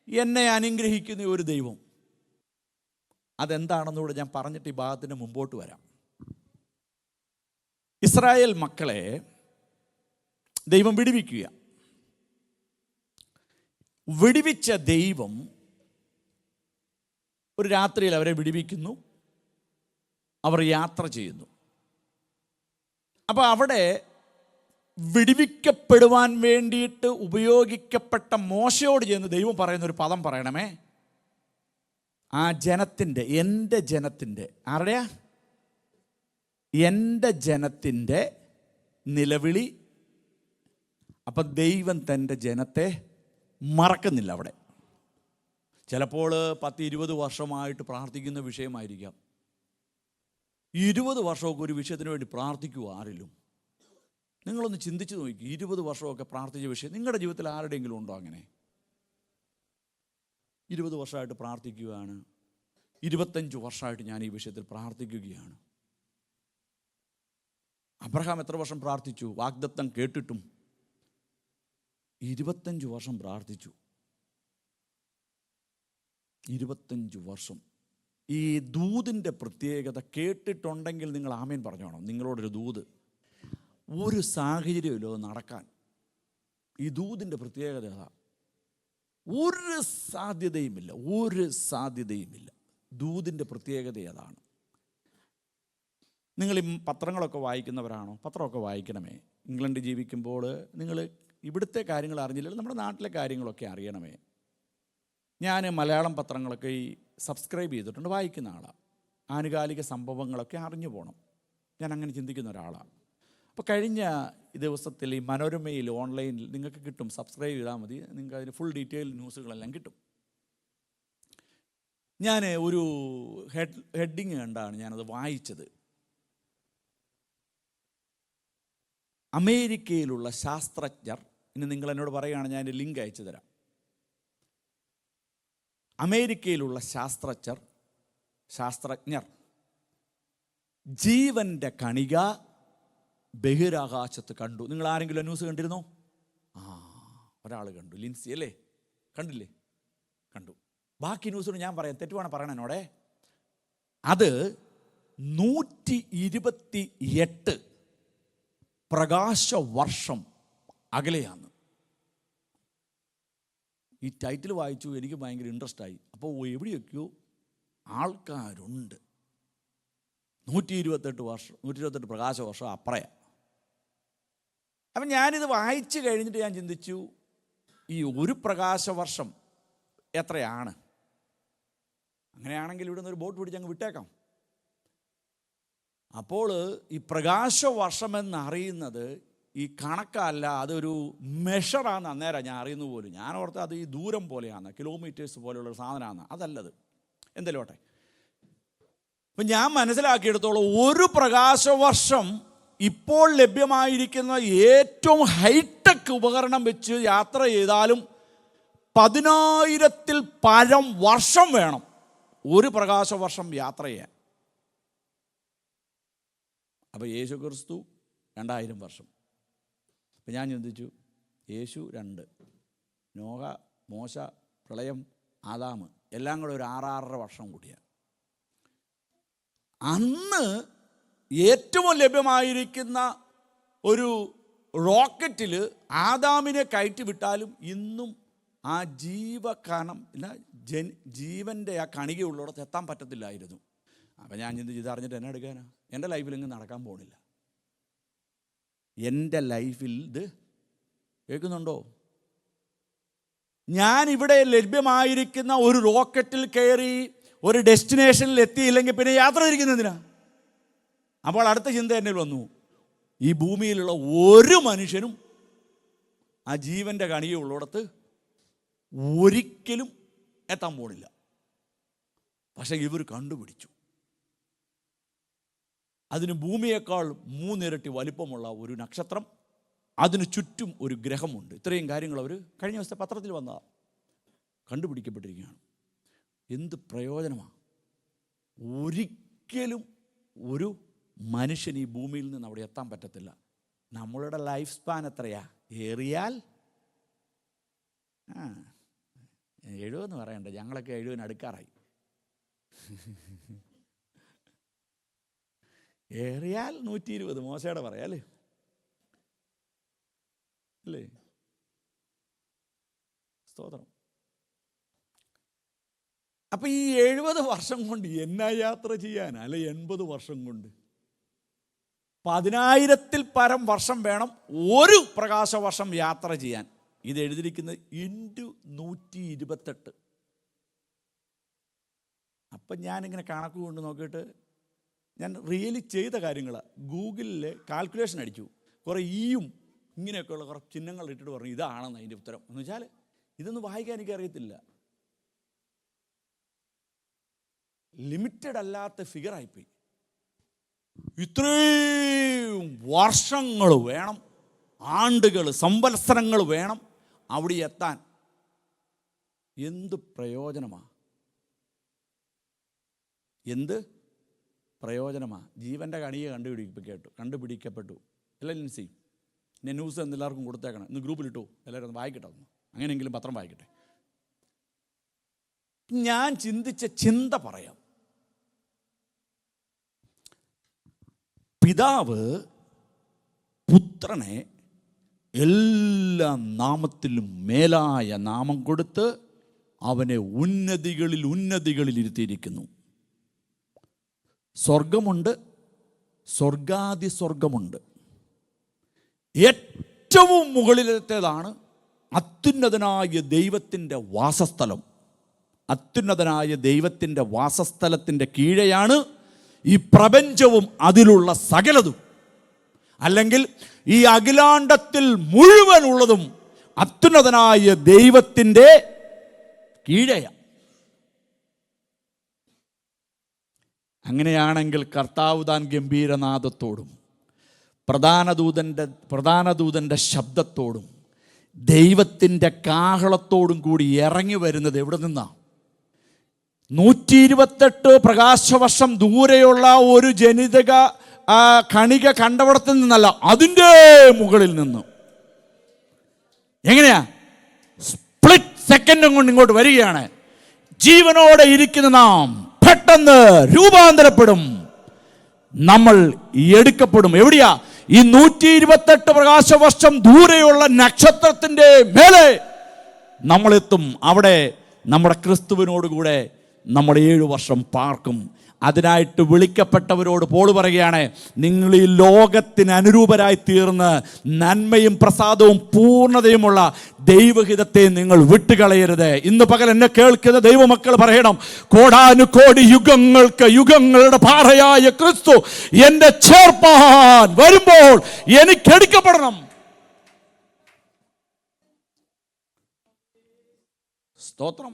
എന്നെ അനുഗ്രഹിക്കുന്ന ഒരു ദൈവം. അതെന്താണെന്നൂടെ ഞാൻ പറഞ്ഞിട്ട് ഈ ഭാഗത്തിന് മുമ്പോട്ട് വരാം. ഇസ്രായേൽ മക്കളെ ദൈവം വിടുവിക്കുക. വിടുവിച്ച ദൈവം ഒരു രാത്രിയിൽ അവരെ വിടുവിക്കുന്നു. അവർ യാത്ര ചെയ്യുന്നു. അപ്പോൾ അവിടെ വിടുവിക്കപ്പെടുവാൻ വേണ്ടിയിട്ട് ഉപയോഗിക്കപ്പെട്ട മോശയോട് ചെന്ന് ദൈവം പറയുന്ന ഒരു പദം പറയണമേ. ആ ജനത്തിൻ്റെ, എൻ്റെ ജനത്തിൻ്റെ, ആരുടെയാ? എൻ്റെ ജനത്തിൻ്റെ നിലവിളി. അപ്പം ദൈവം തൻ്റെ ജനത്തെ മറക്കുന്നില്ല. അവിടെ ചിലപ്പോൾ 10-20 വർഷമായിട്ട് പ്രാർത്ഥിക്കുന്ന വിഷയമായിരിക്കാം. 20 വർഷമൊക്കെ ഒരു വിഷയത്തിന് വേണ്ടി പ്രാർത്ഥിക്കുക ആരിലും? നിങ്ങളൊന്ന് ചിന്തിച്ച് നോക്കി. 20 വർഷമൊക്കെ പ്രാർത്ഥിച്ച വിഷയം നിങ്ങളുടെ ജീവിതത്തിൽ ആരുടെയെങ്കിലും ഉണ്ടോ? അങ്ങനെ 20 വർഷമായിട്ട് പ്രാർത്ഥിക്കുകയാണ്, 25 വർഷമായിട്ട് ഞാൻ ഈ വിഷയത്തിൽ പ്രാർത്ഥിക്കുകയാണ്. അബ്രഹാം എത്ര വർഷം പ്രാർത്ഥിച്ചു? വാഗ്ദത്തം കേട്ടിട്ടും 25 വർഷം പ്രാർത്ഥിച്ചു. 25 വർഷം. ഈ ദൂതിൻ്റെ പ്രത്യേകത കേട്ടിട്ടുണ്ടെങ്കിൽ നിങ്ങൾ ആമേൻ പറഞ്ഞോണം. നിങ്ങളോടൊരു ദൂത്, ഒരു സാഹചര്യമില്ലോ നടക്കാൻ. ഈ ദൂതിൻ്റെ പ്രത്യേകത അതാ. ഒരു സാധ്യതയുമില്ല, ഒരു സാധ്യതയുമില്ല. ദൂതിൻ്റെ പ്രത്യേകത അതാണ്. നിങ്ങൾ ഈ പത്രങ്ങളൊക്കെ വായിക്കുന്നവരാണോ? പത്രമൊക്കെ വായിക്കണമേ. ഇംഗ്ലണ്ടിൽ ജീവിക്കുമ്പോൾ നിങ്ങൾ ഇവിടുത്തെ കാര്യങ്ങൾ അറിഞ്ഞില്ലെങ്കിൽ നമ്മുടെ നാട്ടിലെ കാര്യങ്ങളൊക്കെ അറിയണമേ. ഞാൻ മലയാളം പത്രങ്ങളൊക്കെ ഈ സബ്സ്ക്രൈബ് ചെയ്തിട്ടുണ്ട്, വായിക്കുന്ന ആളാണ്. ആനുകാലിക സംഭവങ്ങളൊക്കെ അറിഞ്ഞു പോകണം. ഞാൻ അങ്ങനെ ചിന്തിക്കുന്ന ഒരാളാണ്. അപ്പോൾ കഴിഞ്ഞ ദിവസത്തിൽ ഈ മനോരമയിൽ ഓൺലൈനിൽ നിങ്ങൾക്ക് കിട്ടും, സബ്സ്ക്രൈബ് ചെയ്താൽ മതി. നിങ്ങൾക്ക് അതിന് ഫുൾ ഡീറ്റെയിൽ ന്യൂസുകളെല്ലാം കിട്ടും. ഞാൻ ഒരു ഹെഡിങ് കണ്ടാണ് ഞാനത് വായിച്ചത്. അമേരിക്കയിലുള്ള ശാസ്ത്രജ്ഞർ, ഇനി നിങ്ങൾ എന്നോട് പറയുകയാണ്, ഞാൻ ലിങ്ക് അയച്ചു തരാം. അമേരിക്കയിലുള്ള ശാസ്ത്രജ്ഞർ ജീവൻ്റെ കണിക ബഹിരാകാശത്ത് കണ്ടു. നിങ്ങൾ ആരെങ്കിലും ന്യൂസ് കണ്ടിരുന്നോ? ഒരാൾ കണ്ടു, ലിൻസി അല്ലേ? കണ്ടില്ലേ? കണ്ടു. ബാക്കി ന്യൂസിന് ഞാൻ പറയാം, തെറ്റുവാണ് പറയണം എന്നോടെ. അത് 128 പ്രകാശവർഷം അകലെയാണ്. ഈ ടൈറ്റിൽ വായിച്ചു, എനിക്ക് ഭയങ്കര ഇൻട്രസ്റ്റായി. അപ്പോൾ എവിടെയൊക്കെയോ ആൾക്കാരുണ്ട്. 128 പ്രകാശവർഷം അപ്പറയാ. അപ്പം ഞാനിത് വായിച്ചു കഴിഞ്ഞിട്ട് ഞാൻ ചിന്തിച്ചു, ഈ ഒരു പ്രകാശവർഷം എത്രയാണ്? അങ്ങനെയാണെങ്കിൽ ഇവിടെ നിന്നൊരു ബോട്ട് പിടിച്ച് അങ്ങ് വിട്ടേക്കാം. അപ്പോൾ ഈ പ്രകാശവർഷമെന്നറിയുന്നത് ഈ കണക്കല്ല, അതൊരു മെഷറാന്ന് അന്നേരം ഞാൻ അറിയുന്ന പോലും. ഞാൻ ഓർത്ത് അത് ഈ ദൂരം പോലെയാണ്, കിലോമീറ്റേഴ്സ് പോലെയുള്ളൊരു സാധനമാണ്. അതല്ലത്. എന്തെല്ലോട്ടെ, അപ്പം ഞാൻ മനസ്സിലാക്കിയെടുത്തോളം ഒരു പ്രകാശവർഷം ഇപ്പോൾ ലഭ്യമായിരിക്കുന്ന ഏറ്റവും ഹൈടെക് ഉപകരണം വെച്ച് യാത്ര ചെയ്താലും 10,000-ൽ പരം വർഷം വേണം ഒരു പ്രകാശവർഷം യാത്ര ചെയ്യാൻ. അപ്പോൾ യേശു ക്രിസ്തു 2000 വർഷം. അപ്പം ഞാൻ ചിന്തിച്ചു, യേശു 2, നോഹ, മോശ, പ്രളയം, ആദാം എല്ലാം കൂടെ ഒരു 6-6.5 വർഷം കൂടിയാണ്. അന്ന് ഏറ്റവും ലഭ്യമായിരിക്കുന്ന ഒരു റോക്കറ്റിൽ ആദാമിനെ കയറ്റി വിട്ടാലും ഇന്നും ആ ജീവൻ്റെ ആ കണികയുള്ളിടത്ത് എത്താൻ പറ്റത്തില്ലായിരുന്നു. അപ്പം ഞാൻ ചിന്തിച്ച്, ഇതറിഞ്ഞിട്ട് എന്നെ എടുക്കാനാ? എൻ്റെ ലൈഫിൽ ഇങ്ങ് നടക്കാൻ പോകണില്ല. എൻ്റെ ലൈഫിൽ ഇത് കേൾക്കുന്നുണ്ടോ? ഞാനിവിടെ ലഭ്യമായിരിക്കുന്ന ഒരു റോക്കറ്റിൽ കയറി ഒരു ഡെസ്റ്റിനേഷനിൽ എത്തിയില്ലെങ്കിൽ പിന്നെ യാത്ര തിരിക്കുന്നതിനാ? അപ്പോൾ അടുത്ത ചിന്ത എന്നിൽ വന്നു, ഈ ഭൂമിയിലുള്ള ഒരു മനുഷ്യനും ആ ജീവൻ്റെ കണികയുള്ളിടത്ത് ഒരിക്കലും എത്താൻ പോണില്ല. പക്ഷേ ഇവർ കണ്ടുപിടിച്ചു. അതിന് ഭൂമിയേക്കാൾ 3 ഇരട്ടി വലിപ്പമുള്ള ഒരു നക്ഷത്രം, അതിന് ചുറ്റും ഒരു ഗ്രഹമുണ്ട്. ഇത്രയും കാര്യങ്ങൾ അവർ കഴിഞ്ഞ ദിവസത്തെ പത്രത്തിൽ വന്നതാണ്, കണ്ടുപിടിക്കപ്പെട്ടിരിക്കുകയാണ്. എന്ത് പ്രയോജനമാണ്? ഒരിക്കലും ഒരു മനുഷ്യൻ ഈ ഭൂമിയിൽ നിന്ന് അവിടെ എത്താൻ പറ്റത്തില്ല. നമ്മളുടെ ലൈഫ് സ്പാൻ എത്രയാ? ഏറിയാൽ 70 പറയണ്ട, ഞങ്ങളൊക്കെ 70 അടുക്കാറായി. ഏറിയാൽ 120, മോശയുടെ പറയാം അല്ലേ? സ്തോത്രം. അപ്പം ഈ 70 വർഷം കൊണ്ട് എന്നാ യാത്ര ചെയ്യാനാ? അല്ലെ 80 വർഷം കൊണ്ട് 10,000-ൽ പരം വർഷം വേണം ഒരു പ്രകാശവർഷം യാത്ര ചെയ്യാൻ. ഇത് എഴുതിയിരിക്കുന്നത് × 128. അപ്പം ഞാനിങ്ങനെ കണക്ക് കൊണ്ട് നോക്കിയിട്ട് ഞാൻ റിയലി ചെയ്ത കാര്യങ്ങളാണ്. ഗൂഗിളിൽ കാൽക്കുലേഷൻ അടിച്ചു, കുറേ ഈയും ഇങ്ങനെയൊക്കെയുള്ള കുറേ ചിഹ്നങ്ങൾ ഇട്ടിട്ട് പറഞ്ഞു ഇതാണെന്ന് അതിൻ്റെ ഉത്തരം. എന്ന് വെച്ചാൽ ഇതൊന്നും വായിക്കാൻ എനിക്കറിയത്തില്ല. ലിമിറ്റഡ് അല്ലാത്ത ഫിഗറായിപ്പോയി. ഇത്രയും വർഷങ്ങൾ വേണം, ആണ്ടുകൾ, സംവത്സരങ്ങൾ വേണം അവിടെ എത്താൻ. എന്ത് പ്രയോജനമാണ്? എന്ത് പ്രയോജനമാണ്? ജീവൻ്റെ കണിയെ കണ്ടുപിടിക്കപ്പെട്ടു. അല്ല ലിൻസി, ഞാൻ ന്യൂസ് എന്ന് എല്ലാവർക്കും കൊടുത്തേക്കണം, ഇന്ന് ഗ്രൂപ്പിലിട്ടു, എല്ലാവരും ഒന്ന് വായിക്കട്ടെ, ഒന്ന് അങ്ങനെയെങ്കിലും പത്രം വായിക്കട്ടെ. ഞാൻ ചിന്തിച്ച ചിന്ത പറയാം. പിതാവ് പുത്രനെ എല്ലാ നാമത്തിലും മേലായ നാമം കൊടുത്ത് അവനെ ഉന്നതികളിൽ ഇരുത്തിയിരിക്കുന്നു. സ്വർഗമുണ്ട്, സ്വർഗാദി സ്വർഗമുണ്ട്. ഏറ്റവും മുകളിലത്തേതാണ് അത്യുന്നതനായ ദൈവത്തിൻ്റെ വാസസ്ഥലം. അത്യുന്നതനായ ദൈവത്തിൻ്റെ വാസസ്ഥലത്തിൻ്റെ കീഴെയാണ് ഈ പ്രപഞ്ചവും അതിലുള്ള സകലതും. അല്ലെങ്കിൽ ഈ അഖിലാണ്ടത്തിൽ മുഴുവനുള്ളതും അത്യുന്നതനായ ദൈവത്തിൻ്റെ കീഴെയാണ്. അങ്ങനെയാണെങ്കിൽ കർത്താവ് താൻ ഗംഭീരനാദത്തോടും പ്രധാനദൂതൻ്റെ ശബ്ദത്തോടും ദൈവത്തിൻ്റെ കാഹളത്തോടും കൂടി ഇറങ്ങി വരുന്നത് എവിടെ നിന്നാണ്? 128 പ്രകാശവർഷം ദൂരെയുള്ള ഒരു ജനിതക കണിക കണ്ടവിടത്തിൽ നിന്നല്ല, അതിൻ്റെ മുകളിൽ നിന്ന്. എങ്ങനെയാ? സ്പ്ലിറ്റ് സെക്കൻഡും കൊണ്ട് ഇങ്ങോട്ട് വരികയാണ്. ജീവനോടെ ഇരിക്കുന്ന നാം പെട്ടെന്ന് രൂപാന്തരപ്പെടും, നമ്മൾ എടുക്കപ്പെടും. എവിടെയാ? ഈ 128 പ്രകാശവർഷം ദൂരെയുള്ള നക്ഷത്രത്തിൻ്റെ മേലെ നമ്മളെത്തും. അവിടെ നമ്മുടെ ക്രിസ്തുവിനോടുകൂടെ നമ്മൾ 7 വർഷം പാർക്കും. അതിനായിട്ട് വിളിക്കപ്പെട്ടവരോട് പോൾ പറയുകയാണ്, നിങ്ങൾ ഈ ലോകത്തിന് അനുരൂപരായി തീർന്ന് നന്മയും പ്രസാദവും പൂർണ്ണതയുമുള്ള ദൈവഹിതത്തെ നിങ്ങൾ വിട്ടുകളയരുത്. ഇന്ന് പകൽ എന്നെ കേൾക്കുന്ന ദൈവമക്കൾ പറയണം, കോടാനുകോടി യുഗങ്ങളുടെ പാറയായ ക്രിസ്തു എന്നെ ചേർപ്പാൻ വരുമ്പോൾ എനിക്കെടുക്കപ്പെടണം. സ്തോത്രം.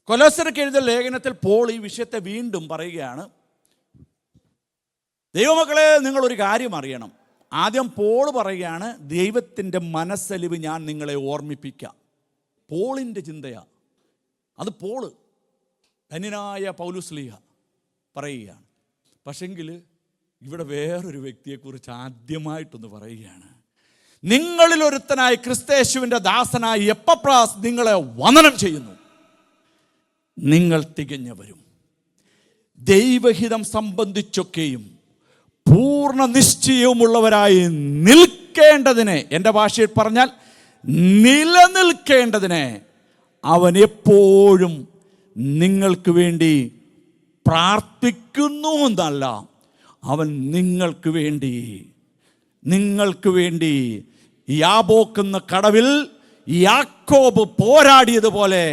കൊലോസ്യർക്ക് എഴുതിയ ലേഖനത്തിൽ പോൾ ഈ വിഷയത്തെ വീണ്ടും പറയുകയാണ്. ദൈവമക്കളെ, നിങ്ങളൊരു കാര്യം അറിയണം. ആദ്യം പോൾ പറയുകയാണ്, ദൈവത്തിൻ്റെ മനസ്സലിവ് ഞാൻ നിങ്ങളെ ഓർമ്മിപ്പിക്കാം. പോളിൻ്റെ ചിന്തയാണ് അത്. പോള് ധന്യനായ പൗലുസ്ലീഹ പറയുകയാണ്. പക്ഷെങ്കിൽ ഇവിടെ വേറൊരു വ്യക്തിയെക്കുറിച്ച് ആദ്യമായിട്ടൊന്ന് പറയുകയാണ്. നിങ്ങളിൽ ഒരുത്തനായ ക്രിസ്തയേശുവിൻ്റെ ദാസനായ എപ്പഫ്രാസ് നിങ്ങളെ വന്ദനം ചെയ്യുന്നു. നിങ്ങൾ തികഞ്ഞവരും ദൈവഹിതം സംബന്ധിച്ചൊക്കെയും പൂർണ്ണ നിശ്ചയവുമുള്ളവരായി നിൽക്കേണ്ടതിന്, എൻ്റെ ഭാഷയിൽ പറഞ്ഞാൽ നിലനിൽക്കേണ്ടതിന് അവൻ എപ്പോഴും നിങ്ങൾക്ക് വേണ്ടി പ്രാർത്ഥിക്കുന്നു എന്നല്ല, അവൻ നിങ്ങൾക്ക് വേണ്ടി യാബോക്കെന്ന കടവിൽ യാക്കോബ് പോരാടിയതുപോലെ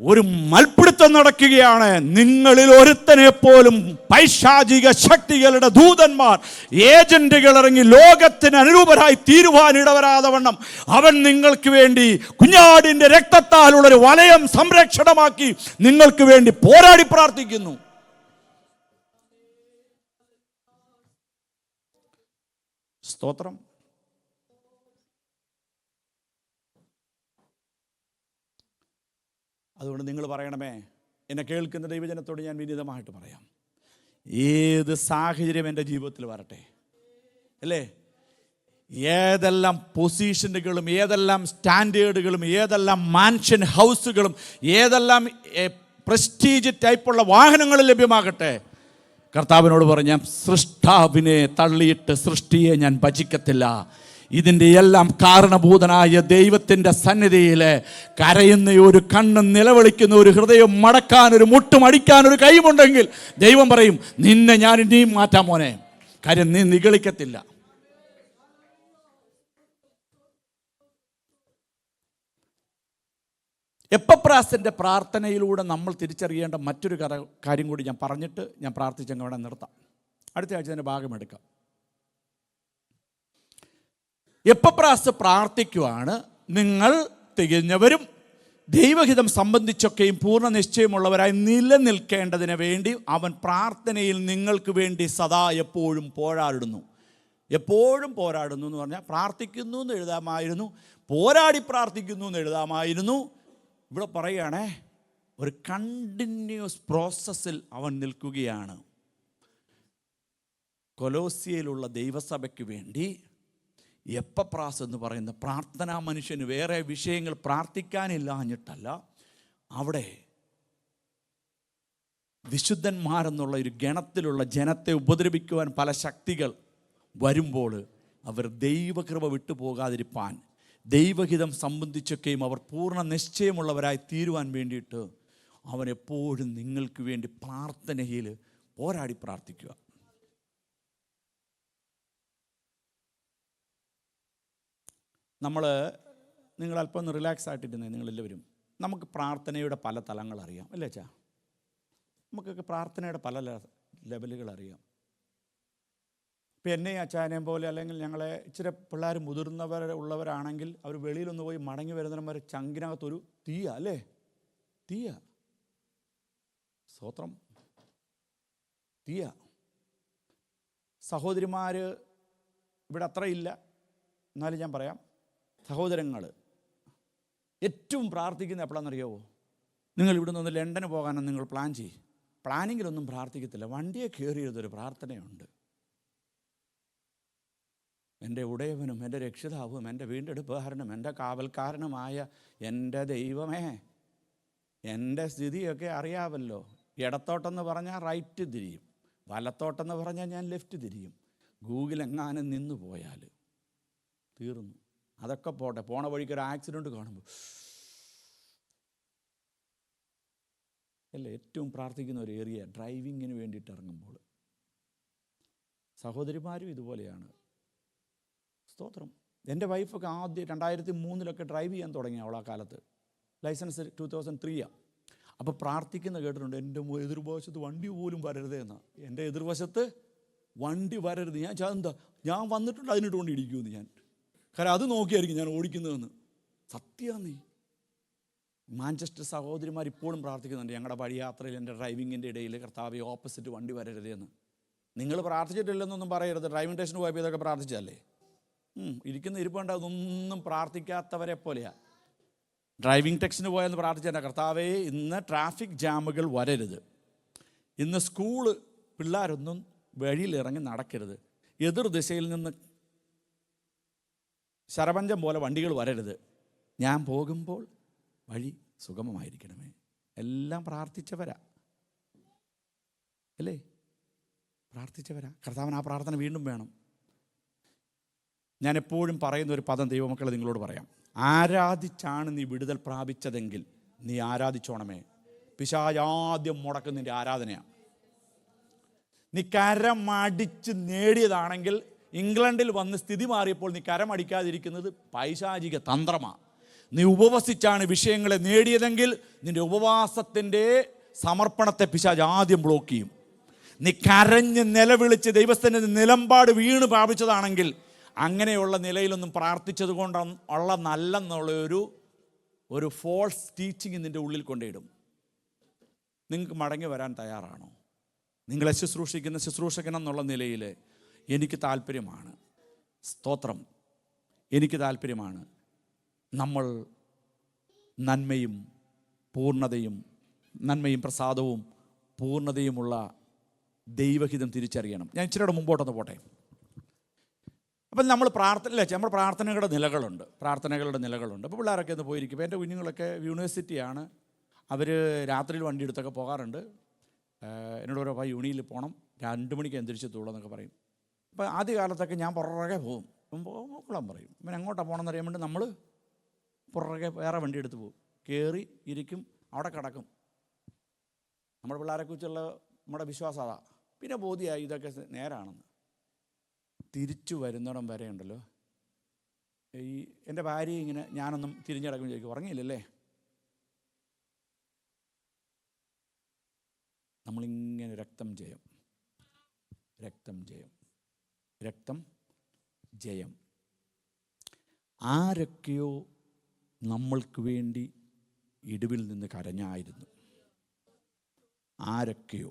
ഒരു മൽപ്പിടുത്തം നടക്കുകയാണ്. നിങ്ങളിൽ ഒരുത്തനെ പോലും പൈശാചിക ശക്തികളുടെ ദൂതന്മാർ, ഏജന്റുകൾ ഇറങ്ങി ലോകത്തിന് അനുരൂപരായി തീരുവാൻ ഇടവരാതെ വണ്ണം അവൻ നിങ്ങൾക്ക് വേണ്ടി കുഞ്ഞാടിന്റെ രക്തത്താലുള്ളൊരു വലയം സംരക്ഷണമാക്കി നിങ്ങൾക്ക് വേണ്ടി പോരാടി പ്രാർത്ഥിക്കുന്നു. സ്തോത്രം. അതുകൊണ്ട് നിങ്ങൾ പറയണമേ, എന്നെ കേൾക്കുന്ന ദൈവജനത്തോട് ഞാൻ വിനീതമായിട്ട് പറയാം, ഏത് സാഹചര്യം എൻ്റെ ജീവിതത്തിൽ വരട്ടെ, അല്ലേ, ഏതെല്ലാം പൊസിഷനുകളും ഏതെല്ലാം സ്റ്റാൻഡേർഡുകളും ഏതെല്ലാം മാൻഷൻ ഹൗസുകളും ഏതെല്ലാം പ്രസ്റ്റീജ് ടൈപ്പുള്ള വാഹനങ്ങൾ ലഭ്യമാകട്ടെ, കർത്താവിനോട് പറഞ്ഞ സൃഷ്ടാവിനെ തള്ളിയിട്ട് സൃഷ്ടിയെ ഞാൻ ഭജിക്കത്തില്ല. ഇതിൻ്റെ എല്ലാം കാരണഭൂതനായ ദൈവത്തിൻ്റെ സന്നിധിയിൽ കരയുന്ന ഒരു കണ്ണ്, നിലവിളിക്കുന്ന ഒരു ഹൃദയം, മടക്കാൻ ഒരു മുട്ടുമടിക്കാൻ ഒരു കൈമുണ്ടെങ്കിൽ ദൈവം പറയും, നിന്നെ ഞാൻ ഇനിയും മാറ്റാം മോനെ. കാര്യം നീ നിഗളിക്കത്തില്ല. എപ്പപ്രാസിൻ്റെ പ്രാർത്ഥനയിലൂടെ നമ്മൾ തിരിച്ചറിയേണ്ട മറ്റൊരു കാര്യം കൂടി ഞാൻ പറഞ്ഞിട്ട് ഞാൻ പ്രാർത്ഥിച്ചങ്ങ് അവിടെ നിർത്താം. അടുത്ത ആഴ്ച അതിൻ്റെ ഭാഗമെടുക്കാം. എപ്പപ്രാസ് പ്രാർത്ഥിക്കുവാണ്, നിങ്ങൾ തികഞ്ഞവരും ദൈവഹിതം സംബന്ധിച്ചൊക്കെയും പൂർണ്ണ നിശ്ചയമുള്ളവരായി നിലനിൽക്കേണ്ടതിന് വേണ്ടി അവൻ പ്രാർത്ഥനയിൽ നിങ്ങൾക്ക് വേണ്ടി സദാ എപ്പോഴും പോരാടുന്നു. എപ്പോഴും പോരാടുന്നു എന്ന് പറഞ്ഞാൽ പ്രാർത്ഥിക്കുന്നു എന്ന് എഴുതാമായിരുന്നു, പോരാടി പ്രാർത്ഥിക്കുന്നു എന്ന് എഴുതാമായിരുന്നു. ഇവിടെ പറയുകയാണേ, ഒരു കണ്ടിന്യൂസ് പ്രോസസ്സിൽ അവൻ നിൽക്കുകയാണ്. കൊലോസ്യയിലുള്ള ദൈവസഭയ്ക്ക് വേണ്ടി എപ്പപ്രാസ് എന്ന് പറയുന്ന പ്രാർത്ഥനാ മനുഷ്യന് വേറെ വിഷയങ്ങൾ പ്രാർത്ഥിക്കാനില്ലാഞ്ഞിട്ടല്ല, അവിടെ വിശുദ്ധന്മാരെന്നുള്ള ഒരു ഗണത്തിലുള്ള ജനത്തെ ഉപദ്രവിക്കുവാൻ പല ശക്തികൾ വരുമ്പോൾ അവർ ദൈവകൃപ വിട്ടുപോകാതിരിപ്പാൻ, ദൈവഹിതം സംബന്ധിച്ചൊക്കെയും അവർ പൂർണ്ണ നിശ്ചയമുള്ളവരായി തീരുവാൻ വേണ്ടിയിട്ട് അവൻ എപ്പോഴും നിങ്ങൾക്ക് വേണ്ടി പ്രാർത്ഥനയിൽ പോരാടി പ്രാർത്ഥിക്കുക. നിങ്ങൾ അല്പം ഒന്ന് റിലാക്സ് ആയിട്ടിരുന്നേ നിങ്ങളെല്ലാവരും. നമുക്ക് പ്രാർത്ഥനയുടെ പല തലങ്ങൾ അറിയാം അല്ലേ അച്ഛാ? നമുക്കൊക്കെ പ്രാർത്ഥനയുടെ പല ലെവലുകൾ അറിയാം. ഇപ്പം എന്നെയും അച്ചാനെയും പോലെ, അല്ലെങ്കിൽ ഞങ്ങളെ ഇച്ചിരി പിള്ളേർ ഉള്ളവരാണെങ്കിൽ അവർ വെളിയിലൊന്ന് പോയി മടങ്ങി വരുന്നതിനും വരെ ചങ്കിനകത്തൊരു തീയ അല്ലേ? തീയ, സ്തോത്രം, തീയ. സഹോദരിമാർ ഇവിടെ അത്ര ഇല്ല, എന്നാലും ഞാൻ പറയാം, സഹോദരങ്ങൾ ഏറ്റവും പ്രാർത്ഥിക്കുന്ന എപ്പോഴാണെന്നറിയാവോ? നിങ്ങൾ ഇവിടെ നിന്ന് ലണ്ടന് പോകാനും നിങ്ങൾ പ്ലാൻ ചെയ്യും, പ്ലാനിങ്ങിലൊന്നും പ്രാർത്ഥിക്കത്തില്ല, വണ്ടിയെ കയറിയതൊരു പ്രാർത്ഥനയുണ്ട്. എൻ്റെ ഉടയവനും എൻ്റെ രക്ഷിതാവും എൻ്റെ വീണ്ടെടുപ്പുകാരനും എൻ്റെ കാവൽക്കാരനുമായ എൻ്റെ ദൈവമേ, എൻ്റെ സ്ഥിതിയൊക്കെ അറിയാമല്ലോ. ഇടത്തോട്ടെന്ന് പറഞ്ഞാൽ റൈറ്റ് തിരിയും, വലത്തോട്ടെന്ന് പറഞ്ഞാൽ ഞാൻ ലെഫ്റ്റ് തിരിയും. ഗൂഗിൾ എങ്ങാനും നിന്ന് പോയാൽ തീർന്നു. അതൊക്കെ പോട്ടെ, പോണ വഴിക്ക് ഒരു ആക്സിഡൻറ്റ് കാണുമ്പോൾ അല്ലേ ഏറ്റവും പ്രാർത്ഥിക്കുന്ന ഒരു ഏരിയ ഡ്രൈവിങ്ങിന് വേണ്ടിയിട്ട് ഇറങ്ങുമ്പോൾ. സഹോദരിമാരും ഇതുപോലെയാണ്. സ്തോത്രം. എൻ്റെ വൈഫൊക്കെ ആദ്യം 2003 ഡ്രൈവ് ചെയ്യാൻ തുടങ്ങി. അവൾ ആ കാലത്ത് ലൈസൻസ് 2003. അപ്പോൾ പ്രാർത്ഥിക്കുന്ന കേട്ടിട്ടുണ്ട്, എൻ്റെ എതിർവശത്ത് വണ്ടി പോലും വരരുതേ എന്നാ. എൻ്റെ എതിർവശത്ത് വണ്ടി വരരുത്. ഞാൻ വന്നിട്ടുണ്ട് അതിനിട്ട് കൊണ്ട് ഇടിക്കുമെന്ന് ഞാൻ. കാരണം അത് നോക്കിയായിരിക്കും ഞാൻ ഓടിക്കുന്നതെന്ന്. സത്യമാണ്. നീ മാഞ്ചസ്റ്റർ സഹോദരിമാർ ഇപ്പോഴും പ്രാർത്ഥിക്കുന്നുണ്ട്, ഞങ്ങളുടെ വഴിയാത്രയിൽ എൻ്റെ ഡ്രൈവിങ്ങിൻ്റെ ഇടയിൽ കർത്താവേ ഓപ്പോസിറ്റ് വണ്ടി വരരുതേന്ന്. നിങ്ങൾ പ്രാർത്ഥിച്ചിട്ടില്ലെന്നൊന്നും പറയരുത്. ഡ്രൈവിംഗ് ടെസ്റ്റിന് പോയപ്പോൾ ഇതൊക്കെ പ്രാർത്ഥിച്ചല്ലേ? ഇരിക്കുന്ന ഇരിപ്പുണ്ട്, അതൊന്നും പ്രാർത്ഥിക്കാത്തവരെ പോലെയാണ്. ഡ്രൈവിംഗ് ടെസ്റ്റിന് പോയെന്ന് പ്രാർത്ഥിച്ചാൽ കർത്താവേ ഇന്ന് ട്രാഫിക് ജാമുകൾ വരരുത്, ഇന്ന് സ്കൂള് പിള്ളേരൊന്നും വഴിയിലിറങ്ങി നടക്കരുത്, എതിർ ദിശയിൽ നിന്ന് ശരപഞ്ചം പോലെ വണ്ടികൾ വരരുത്, ഞാൻ പോകുമ്പോൾ വഴി സുഗമമായിരിക്കണമേ. എല്ലാം പ്രാർത്ഥിച്ചവരാ അല്ലേ? പ്രാർത്ഥിച്ചവരാ. കർത്താവിന് ആ പ്രാർത്ഥന വീണ്ടും വേണം. ഞാൻ എപ്പോഴും പറയുന്ന ഒരു പദം ദൈവമക്കളെ നിങ്ങളോട് പറയാം. ആരാധിച്ചാണ് നീ വിടുതൽ പ്രാപിച്ചതെങ്കിൽ നീ ആരാധിച്ചോണമേ. പിശാചാദ്യം മുടക്കുന്നതിൻ്റെ ആരാധനയാണ്. നീ കരമടിച്ച് നേടിയതാണെങ്കിൽ ഇംഗ്ലണ്ടിൽ വന്ന് സ്ഥിതി മാറിയപ്പോൾ നീ കരമടിക്കാതിരിക്കുന്നത് പൈശാചിക തന്ത്രമാണ്. നീ ഉപവസിച്ചാണ് വിഷയങ്ങളെ നേടിയതെങ്കിൽ നിൻ്റെ ഉപവാസത്തിൻ്റെ സമർപ്പണത്തെ പിശാച് ആദ്യം ബ്ലോക്ക് ചെയ്യും. നീ കരഞ്ഞ് നിലവിളിച്ച് ദൈവത്തിൻ്റെ നിലമ്പാട് വീണ് പ്രാപിച്ചതാണെങ്കിൽ അങ്ങനെയുള്ള നിലയിലൊന്നും പ്രാർത്ഥിച്ചത് കൊണ്ട് ഉള്ള നല്ലെന്നുള്ള ഒരു ഫോൾസ് ടീച്ചിങ് നിൻ്റെ ഉള്ളിൽ കൊണ്ടിടും. നിങ്ങൾക്ക് മടങ്ങി വരാൻ തയ്യാറാണോ? നിങ്ങളെ ശുശ്രൂഷിക്കുന്ന ശുശ്രൂഷകൻ എന്നുള്ള നിലയിൽ എനിക്ക് താല്പര്യമാണ്. സ്തോത്രം. എനിക്ക് താല്പര്യമാണ് നമ്മൾ നന്മയും പ്രസാദവും പൂർണ്ണതയുമുള്ള ദൈവഹിതം തിരിച്ചറിയണം. ഞാൻ ഇച്ചിരിയുടെ മുമ്പോട്ടൊന്ന് പോട്ടെ. അപ്പം നമ്മൾ നമ്മുടെ പ്രാർത്ഥനകളുടെ നിലകളുണ്ട്. അപ്പോൾ പിള്ളേരൊക്കെ ഒന്ന് പോയിരിക്കും. എൻ്റെ കുഞ്ഞുങ്ങളൊക്കെ യൂണിവേഴ്സിറ്റിയാണ്, അവർ രാത്രിയിൽ വണ്ടി എടുത്തൊക്കെ പോകാറുണ്ട്. എന്നോട് പറയും യൂണിയിൽ പോകണം, 2 മണിക്ക് തിരിച്ചെത്തുള്ളൂ എന്നൊക്കെ പറയും. അപ്പോൾ ആദ്യ കാലത്തൊക്കെ ഞാൻ പുറകെ പോകും. പോക്കോളാൻ പറയും. ഇവൻ എങ്ങോട്ടാണ് പോകണമെന്ന് അറിയാൻ വേണ്ടി നമ്മൾ പുറകെ വേറെ വണ്ടി എടുത്ത് പോകും, കയറി ഇരിക്കും, അവിടെ കിടക്കും. നമ്മുടെ പിള്ളേരെക്കുറിച്ചുള്ള നമ്മുടെ വിശ്വാസം അതാ. പിന്നെ ബോധ്യമായി ഇതൊക്കെ നേരാണെന്ന്. തിരിച്ചു വരുന്നിടം വരെ ഉണ്ടല്ലോ, ഈ എൻ്റെ ഭാര്യ ഇങ്ങനെ ഞാനൊന്നും തിരിഞ്ഞിടക്കും ചോദിക്കും, ഉറങ്ങിയില്ലല്ലേ? നമ്മളിങ്ങനെ രക്തം ജയം, രക്തം ജയം, രക്തം ജയം. ആരൊക്കെയോ നമ്മൾക്ക് വേണ്ടി ഇടിവിൽ നിന്ന് കരഞ്ഞായിരുന്നു. ആരൊക്കെയോ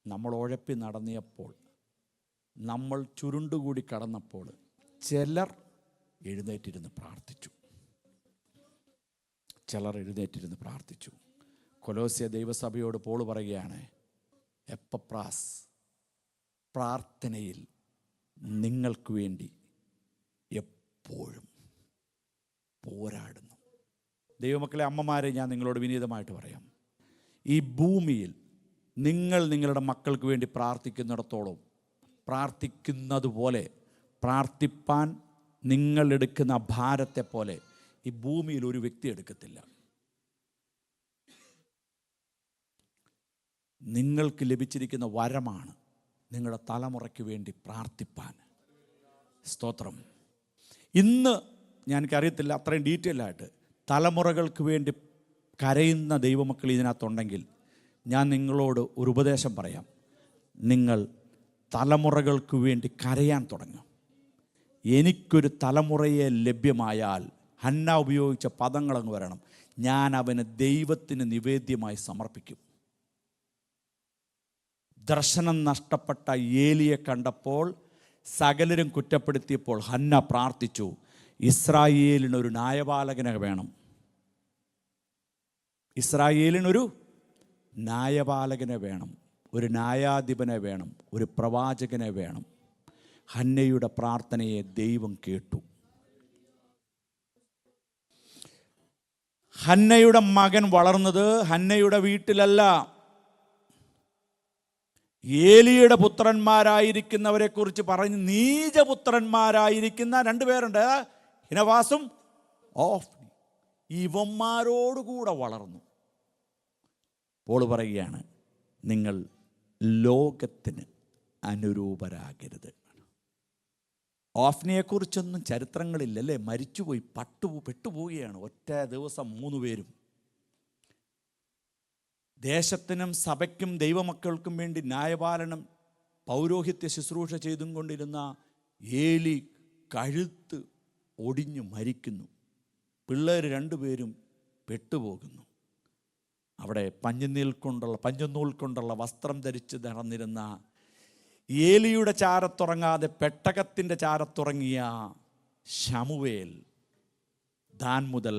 നമ്മൾ ഉഴപ്പി നടന്നിയപ്പോൾ, നമ്മൾ ചുരുണ്ടുകൂടി കടന്നപ്പോൾ ചിലർ എഴുന്നേറ്റിരുന്ന് പ്രാർത്ഥിച്ചു. ചിലർ എഴുന്നേറ്റിരുന്ന് പ്രാർത്ഥിച്ചു. കൊലോസ്യ ദൈവസഭയോട് പോൾ പറയുകയാണ്, എപ്പപ്രാസ് പ്രാർത്ഥനയിൽ നിങ്ങൾക്ക് വേണ്ടി എപ്പോഴും പോരാടുന്നു. ദൈവമക്കളെ, അമ്മമാരെ, ഞാൻ നിങ്ങളോട് വിനീതമായിട്ട് പറയാം, ഈ ഭൂമിയിൽ നിങ്ങൾ നിങ്ങളുടെ മക്കൾക്ക് വേണ്ടി പ്രാർത്ഥിക്കുന്നിടത്തോളം, പ്രാർത്ഥിക്കുന്നത് പോലെ, പ്രാർത്ഥിപ്പാൻ നിങ്ങൾ എടുക്കുന്ന ഭാരത്തെ പോലെ ഈ ഭൂമിയിൽ ഒരു വ്യക്തി എടുക്കത്തില്ല. നിങ്ങൾക്ക് ലഭിച്ചിരിക്കുന്ന വരമാണ് നിങ്ങളുടെ തലമുറയ്ക്ക് വേണ്ടി പ്രാർത്ഥിപ്പാൻ. സ്തോത്രം. ഇന്ന് എനിക്കറിയത്തില്ല അത്രയും ഡീറ്റെയിൽ ആയിട്ട് തലമുറകൾക്ക് വേണ്ടി കരയുന്ന ദൈവമക്കൾ ഇതിനകത്തുണ്ടെങ്കിൽ ഞാൻ നിങ്ങളോട് ഒരു ഉപദേശം പറയാം. നിങ്ങൾ തലമുറകൾക്ക് വേണ്ടി കരയാൻ തുടങ്ങും. എനിക്കൊരു തലമുറയെ ലഭ്യമായാൽ, ഹന്ന ഉപയോഗിച്ച പദങ്ങളങ്ങ് വരണം, ഞാൻ അവന് ദൈവത്തിന് നിവേദ്യമായി സമർപ്പിക്കും. ദർശനം നഷ്ടപ്പെട്ട ഏലിയെ കണ്ടപ്പോൾ സകലരും കുറ്റപ്പെടുത്തിയപ്പോൾ ഹന്ന പ്രാർത്ഥിച്ചു, ഇസ്രായേലിനൊരു ന്യായപാലകനെ വേണം, ഇസ്രായേലിനൊരു ന്യായപാലകനെ വേണം, ഒരു ന്യായാധിപനെ വേണം, ഒരു പ്രവാചകനെ വേണം. ഹന്നയുടെ പ്രാർത്ഥനയെ ദൈവം കേട്ടു. ഹന്നയുടെ മകൻ വളർന്നത് ഹന്നയുടെ വീട്ടിലല്ല, ഏലിയുടെ പുത്രന്മാരായിരിക്കുന്നവരെ കുറിച്ച് പറഞ്ഞ് നീചപുത്രന്മാരായിരിക്കുന്ന രണ്ടുപേരുണ്ട്, ഹിനവാസും ഓഫ്നി. ഇവന്മാരോടുകൂടെ വളർന്നു. പോൾ പറയുകയാണ്, നിങ്ങൾ ലോകത്തിന് അനുരൂപരാകരുത്. ഓഫ്നിയെക്കുറിച്ചൊന്നും ചരിത്രങ്ങളില്ലല്ലേ, മരിച്ചുപോയി, പെട്ടുപോവുകയാണ്. ഒറ്റ ദിവസം 3 പേരും. ദേശത്തിനും സഭയ്ക്കും ദൈവമക്കൾക്കും വേണ്ടി ന്യായപാലനം, പൗരോഹിത്യ ശുശ്രൂഷ ചെയ്തും കൊണ്ടിരുന്ന ഏലി കഴുത്ത് ഒടിഞ്ഞു മരിക്കുന്നു. പിള്ളേർ 2 പേരും പെട്ടുപോകുന്നു. അവിടെ പഞ്ഞനൂൽ കൊണ്ടുള്ള വസ്ത്രം ധരിച്ച് നടന്നിരുന്ന ഏലിയുടെ ചാരത്തുറങ്ങാതെ പെട്ടകത്തിൻ്റെ ചാരത്തുറങ്ങിയ ശമൂവേൽ ദാൻ മുതൽ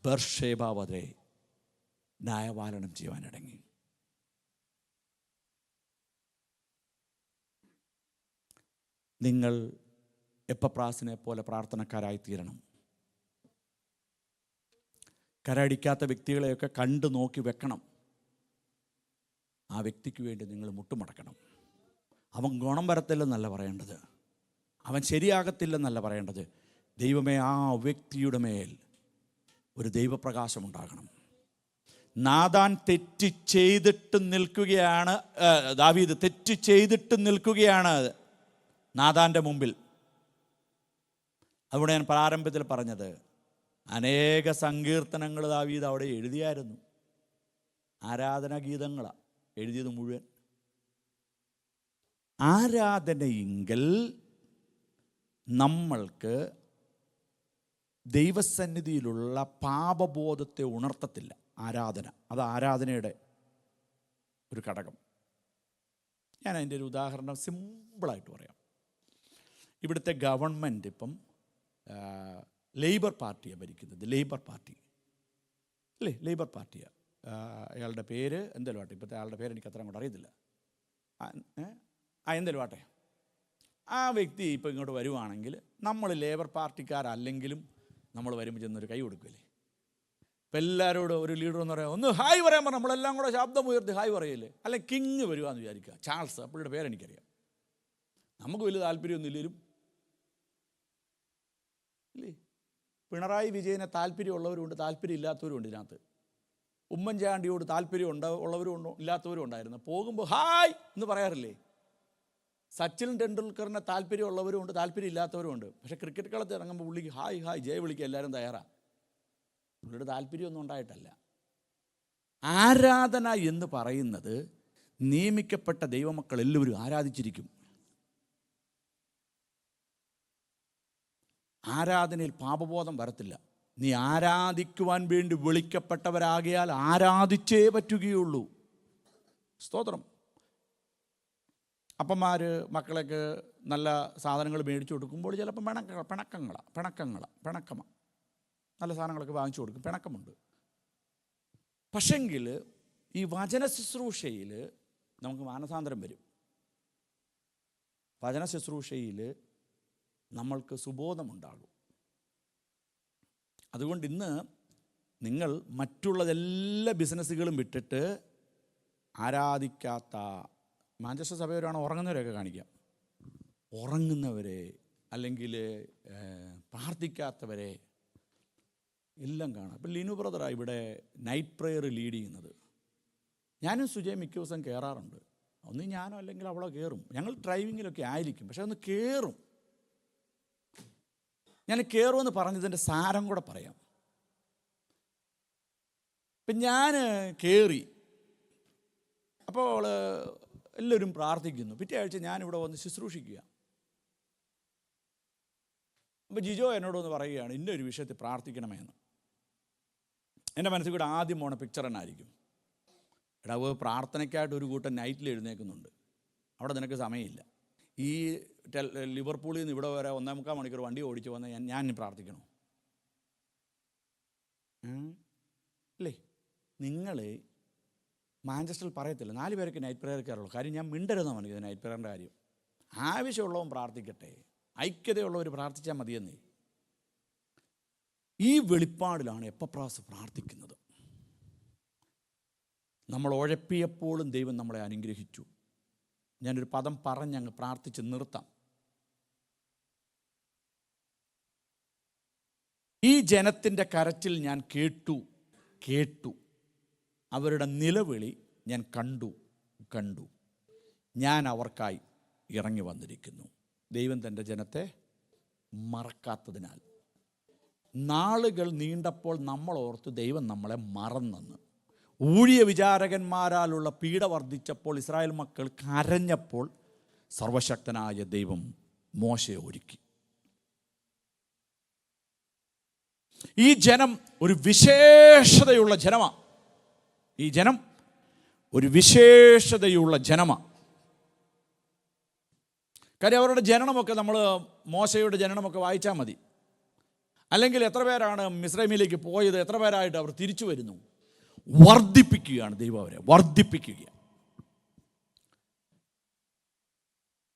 ബർഷേബ വരെ ന്യായപാലനം ചെയ്യുവാനിടങ്ങി. നിങ്ങൾ എപ്പപ്രാസിനെ പോലെ പ്രാർത്ഥനക്കാരായിത്തീരണം. കരടിക്കാത്ത വ്യക്തികളെയൊക്കെ കണ്ടു നോക്കി വെക്കണം. ആ വ്യക്തിക്ക് വേണ്ടി നിങ്ങൾ മുട്ടുമടക്കണം. അവൻ ഗുണം വരത്തില്ലെന്നല്ല പറയേണ്ടത്, അവൻ ശരിയാകത്തില്ലെന്നല്ല പറയേണ്ടത്. ദൈവമേ, ആ വ്യക്തിയുടെ മേൽ ഒരു ദൈവപ്രകാശമുണ്ടാകണം. നാഥാൻ തെറ്റ് ചെയ്തിട്ട് നിൽക്കുകയാണ്, ദാവീദ് തെറ്റ് ചെയ്തിട്ട് നിൽക്കുകയാണ് നാഥാൻ്റെ മുമ്പിൽ. അതുകൊണ്ട് ഞാൻ പ്രാരംഭത്തിൽ പറഞ്ഞത്, അനേക സങ്കീർത്തനങ്ങൾ ദാവീദ് അവിടെ എഴുതിയായിരുന്നു. ആരാധനാ ഗീതങ്ങളാണ് എഴുതിയത് മുഴുവൻ. ആരാധനയെങ്കിൽ നമ്മൾക്ക് ദൈവസന്നിധിയിലുള്ള പാപബോധത്തെ ഉണർത്തത്തില്ല ആരാധന. അത് ആരാധനയുടെ ഒരു ഘടകം. ഞാൻ അതിൻ്റെ ഒരു ഉദാഹരണം സിമ്പിളായിട്ട് പറയാം. ഇവിടുത്തെ ഗവൺമെൻറ് ഇപ്പം ലേബർ പാർട്ടിയാണ് ഭരിക്കുന്നത്. ലേബർ പാർട്ടി അല്ലേ, ലേബർ പാർട്ടിയാണ്. അയാളുടെ പേര് എന്തെങ്കിലും ആട്ടെ, ഇപ്പോഴത്തെ ആളുടെ പേര് എനിക്ക് അത്ര അങ്ങോട്ട് അറിയത്തില്ല. എന്തെങ്കിലും ആട്ടെ, ആ വ്യക്തി ഇപ്പോൾ ഇങ്ങോട്ട് വരുവാണെങ്കിൽ നമ്മൾ ലേബർ പാർട്ടിക്കാരല്ലെങ്കിലും നമ്മൾ വരുമ്പോൾ ചെന്നൊരു കൈ കൊടുക്കില്ലേ? ഇപ്പം എല്ലാവരോടും ഒരു ലീഡർ എന്ന് പറയാം, ഒന്ന് ഹായ് പറയാൻ പറഞ്ഞാൽ നമ്മളെല്ലാം കൂടെ ശബ്ദം ഉയർത്തി ഹായ് പറയില്ലേ? അല്ലെ കിങ് വരുവാന്ന് വിചാരിക്കുക, ചാൾസ്, പുള്ളിയുടെ പേരെനിക്കറിയാം. നമുക്ക് വലിയ താല്പര്യമൊന്നും ഇല്ലെങ്കിലും ഇല്ലേ? പിണറായി വിജയനെ താല്പര്യമുള്ളവരുമുണ്ട്, താല്പര്യമില്ലാത്തവരുമുണ്ട് ഇതിനകത്ത്. ഉമ്മൻചാണ്ടിയോട് താല്പര്യം ഉള്ളവരും ഇല്ലാത്തവരും ഉണ്ടായിരുന്നു. പോകുമ്പോൾ ഹായ് എന്ന് പറയാറില്ലേ? സച്ചിൻ ടെണ്ടുൽക്കറിനെ താല്പര്യമുള്ളവരും ഉണ്ട്, താല്പര്യമില്ലാത്തവരും ഉണ്ട്. പക്ഷേ ക്രിക്കറ്റ് കളത്തിൽ ഇറങ്ങുമ്പോൾ പുള്ളിക്ക് ഹായ് ഹായ് ജയ വിളിക്കുക എല്ലാവരും തയ്യാറാണ്. പുള്ളിയുടെ താല്പര്യമൊന്നും ഉണ്ടായിട്ടല്ല. ആരാധന എന്ന് പറയുന്നത് നിയമിക്കപ്പെട്ട ദൈവമക്കൾ എല്ലാവരും ആരാധിച്ചിരിക്കും. ആരാധനയിൽ പാപബോധം വരത്തില്ല. നീ ആരാധിക്കുവാൻ വേണ്ടി വിളിക്കപ്പെട്ടവരാകിയാൽ ആരാധിച്ചേ പറ്റുകയുള്ളൂ. സ്തോത്രം. അപ്പന്മാർ മക്കളൊക്കെ നല്ല സാധനങ്ങൾ മേടിച്ചു കൊടുക്കുമ്പോൾ ചിലപ്പോൾ പിണക്കമാണ്. നല്ല സാധനങ്ങളൊക്കെ വാങ്ങിച്ചു കൊടുക്കും, പിണക്കമുണ്ട്. പക്ഷെങ്കിൽ ഈ വചന ശുശ്രൂഷയിൽ നമുക്ക് മാനസാന്തരം വരും. വചന ശുശ്രൂഷയിൽ നമ്മൾക്ക് സുബോധമുണ്ടാകും. അതുകൊണ്ട് ഇന്ന് നിങ്ങൾ മറ്റുള്ളതെല്ലാ ബിസിനസ്സുകളും വിട്ടിട്ട് ആരാധിക്കാത്ത മാഞ്ചസ്റ്റർ സഭയോരാണ് ഉറങ്ങുന്നവരെയൊക്കെ കാണിക്കാം. ഉറങ്ങുന്നവരെ അല്ലെങ്കിൽ പ്രാർത്ഥിക്കാത്തവരെ എല്ലാം കാണാം. ഇപ്പം ലിനു ബ്രദറാണ് ഇവിടെ നൈറ്റ് പ്രെയർ ലീഡ് ചെയ്യുന്നത്. ഞാനും സുജയ് മിക്ക ദിവസം കയറാറുണ്ട്. ഒന്ന് ഞാനോ അല്ലെങ്കിൽ അവളോ കയറും. ഞങ്ങൾ ഡ്രൈവിങ്ങിലൊക്കെ ആയിരിക്കും, പക്ഷെ ഒന്ന് കയറും. ഞാൻ കയറുമെന്ന് പറഞ്ഞതിൻ്റെ സാരം കൂടെ പറയാം. ഇപ്പം ഞാൻ കയറി, അപ്പോൾ എല്ലാവരും പ്രാർത്ഥിക്കുന്നു. പിറ്റേ ആഴ്ച ഞാനിവിടെ വന്ന് ശുശ്രൂഷിക്കുക. അപ്പോൾ ജിജോ എന്നോടൊന്ന് പറയുകയാണ്, ഇന്നൊരു വിഷയത്തിൽ പ്രാർത്ഥിക്കണമെന്ന്. എൻ്റെ മനസ്സിൽ കൂടെ ആദ്യം പോണ പിക്ചർ എന്നായിരിക്കും, എടാ പ്രാർത്ഥനയ്ക്കായിട്ട് ഒരു കൂട്ടം നൈറ്റിൽ എഴുന്നേൽക്കുന്നുണ്ട്, അവിടെ നിനക്ക് സമയമില്ല. ഈ ലിവർപൂളിൽ നിന്ന് ഇവിടെ വരെ 1.25 മണിക്കൂർ വണ്ടി ഓടിച്ച് വന്ന് ഞാൻ പ്രാർത്ഥിക്കണോ? അല്ലേ? നിങ്ങൾ മാഞ്ചസ്റ്ററിൽ പറയത്തില്ല 4 പേരൊക്കെ നൈറ്റ് പ്രെയർ കയറുള്ളൂ. കാര്യം ഞാൻ മിണ്ടരുതെന്ന് പറഞ്ഞത് നൈറ്റ് പ്രെയറിൻ്റെ കാര്യം. ആവശ്യമുള്ളവൻ പ്രാർത്ഥിക്കട്ടെ, ഐക്യതയുള്ളവർ പ്രാർത്ഥിച്ചാൽ മതിയെന്നേ. ഈ വെളിപ്പാടിലാണ് എപ്പപ്രാസ് പ്രാർത്ഥിക്കുന്നത്. നമ്മൾ ഉഴപ്പിയപ്പോഴും ദൈവം നമ്മളെ അനുഗ്രഹിച്ചു. ഞാനൊരു പദം പറഞ്ഞങ്ങ് പ്രാർത്ഥിച്ച് നിർത്താം. ഈ ജനത്തിൻ്റെ കരച്ചിൽ ഞാൻ കേട്ടു. അവരുടെ നിലവിളി ഞാൻ കണ്ടു. ഞാൻ അവർക്കായി ഇറങ്ങി വന്നിരിക്കുന്നു. ദൈവം തൻ്റെ ജനത്തെ മറക്കാത്തതിനാൽ നാളുകൾ നീണ്ടപ്പോൾ നമ്മൾ ഓർത്തു ദൈവം നമ്മളെ മറന്നെന്ന്. ഊഴിയ വിചാരകന്മാരാലുള്ള പീഡ വർദ്ധിച്ചപ്പോൾ ഇസ്രായേൽ മക്കൾ കരഞ്ഞപ്പോൾ സർവശക്തനായ ദൈവം മോശയെ ഒരുക്കി. ഈ ജനം ഒരു വിശേഷതയുള്ള ജനമാണ്. ഈ ജനം ഒരു വിശേഷതയുള്ള ജനമാണ്. കാര്യം അവരുടെ ജനനമൊക്കെ നമ്മൾ മോശയുടെ ജനനമൊക്കെ വായിച്ചാൽ മതി. അല്ലെങ്കിൽ എത്ര പേരാണ് മിസ്രൈമിലേക്ക് പോയത്, എത്ര പേരായിട്ട് അവർ തിരിച്ചു വരുന്നു. വർദ്ധിപ്പിക്കുകയാണ് ദൈവം, അവരെ വർദ്ധിപ്പിക്കുക.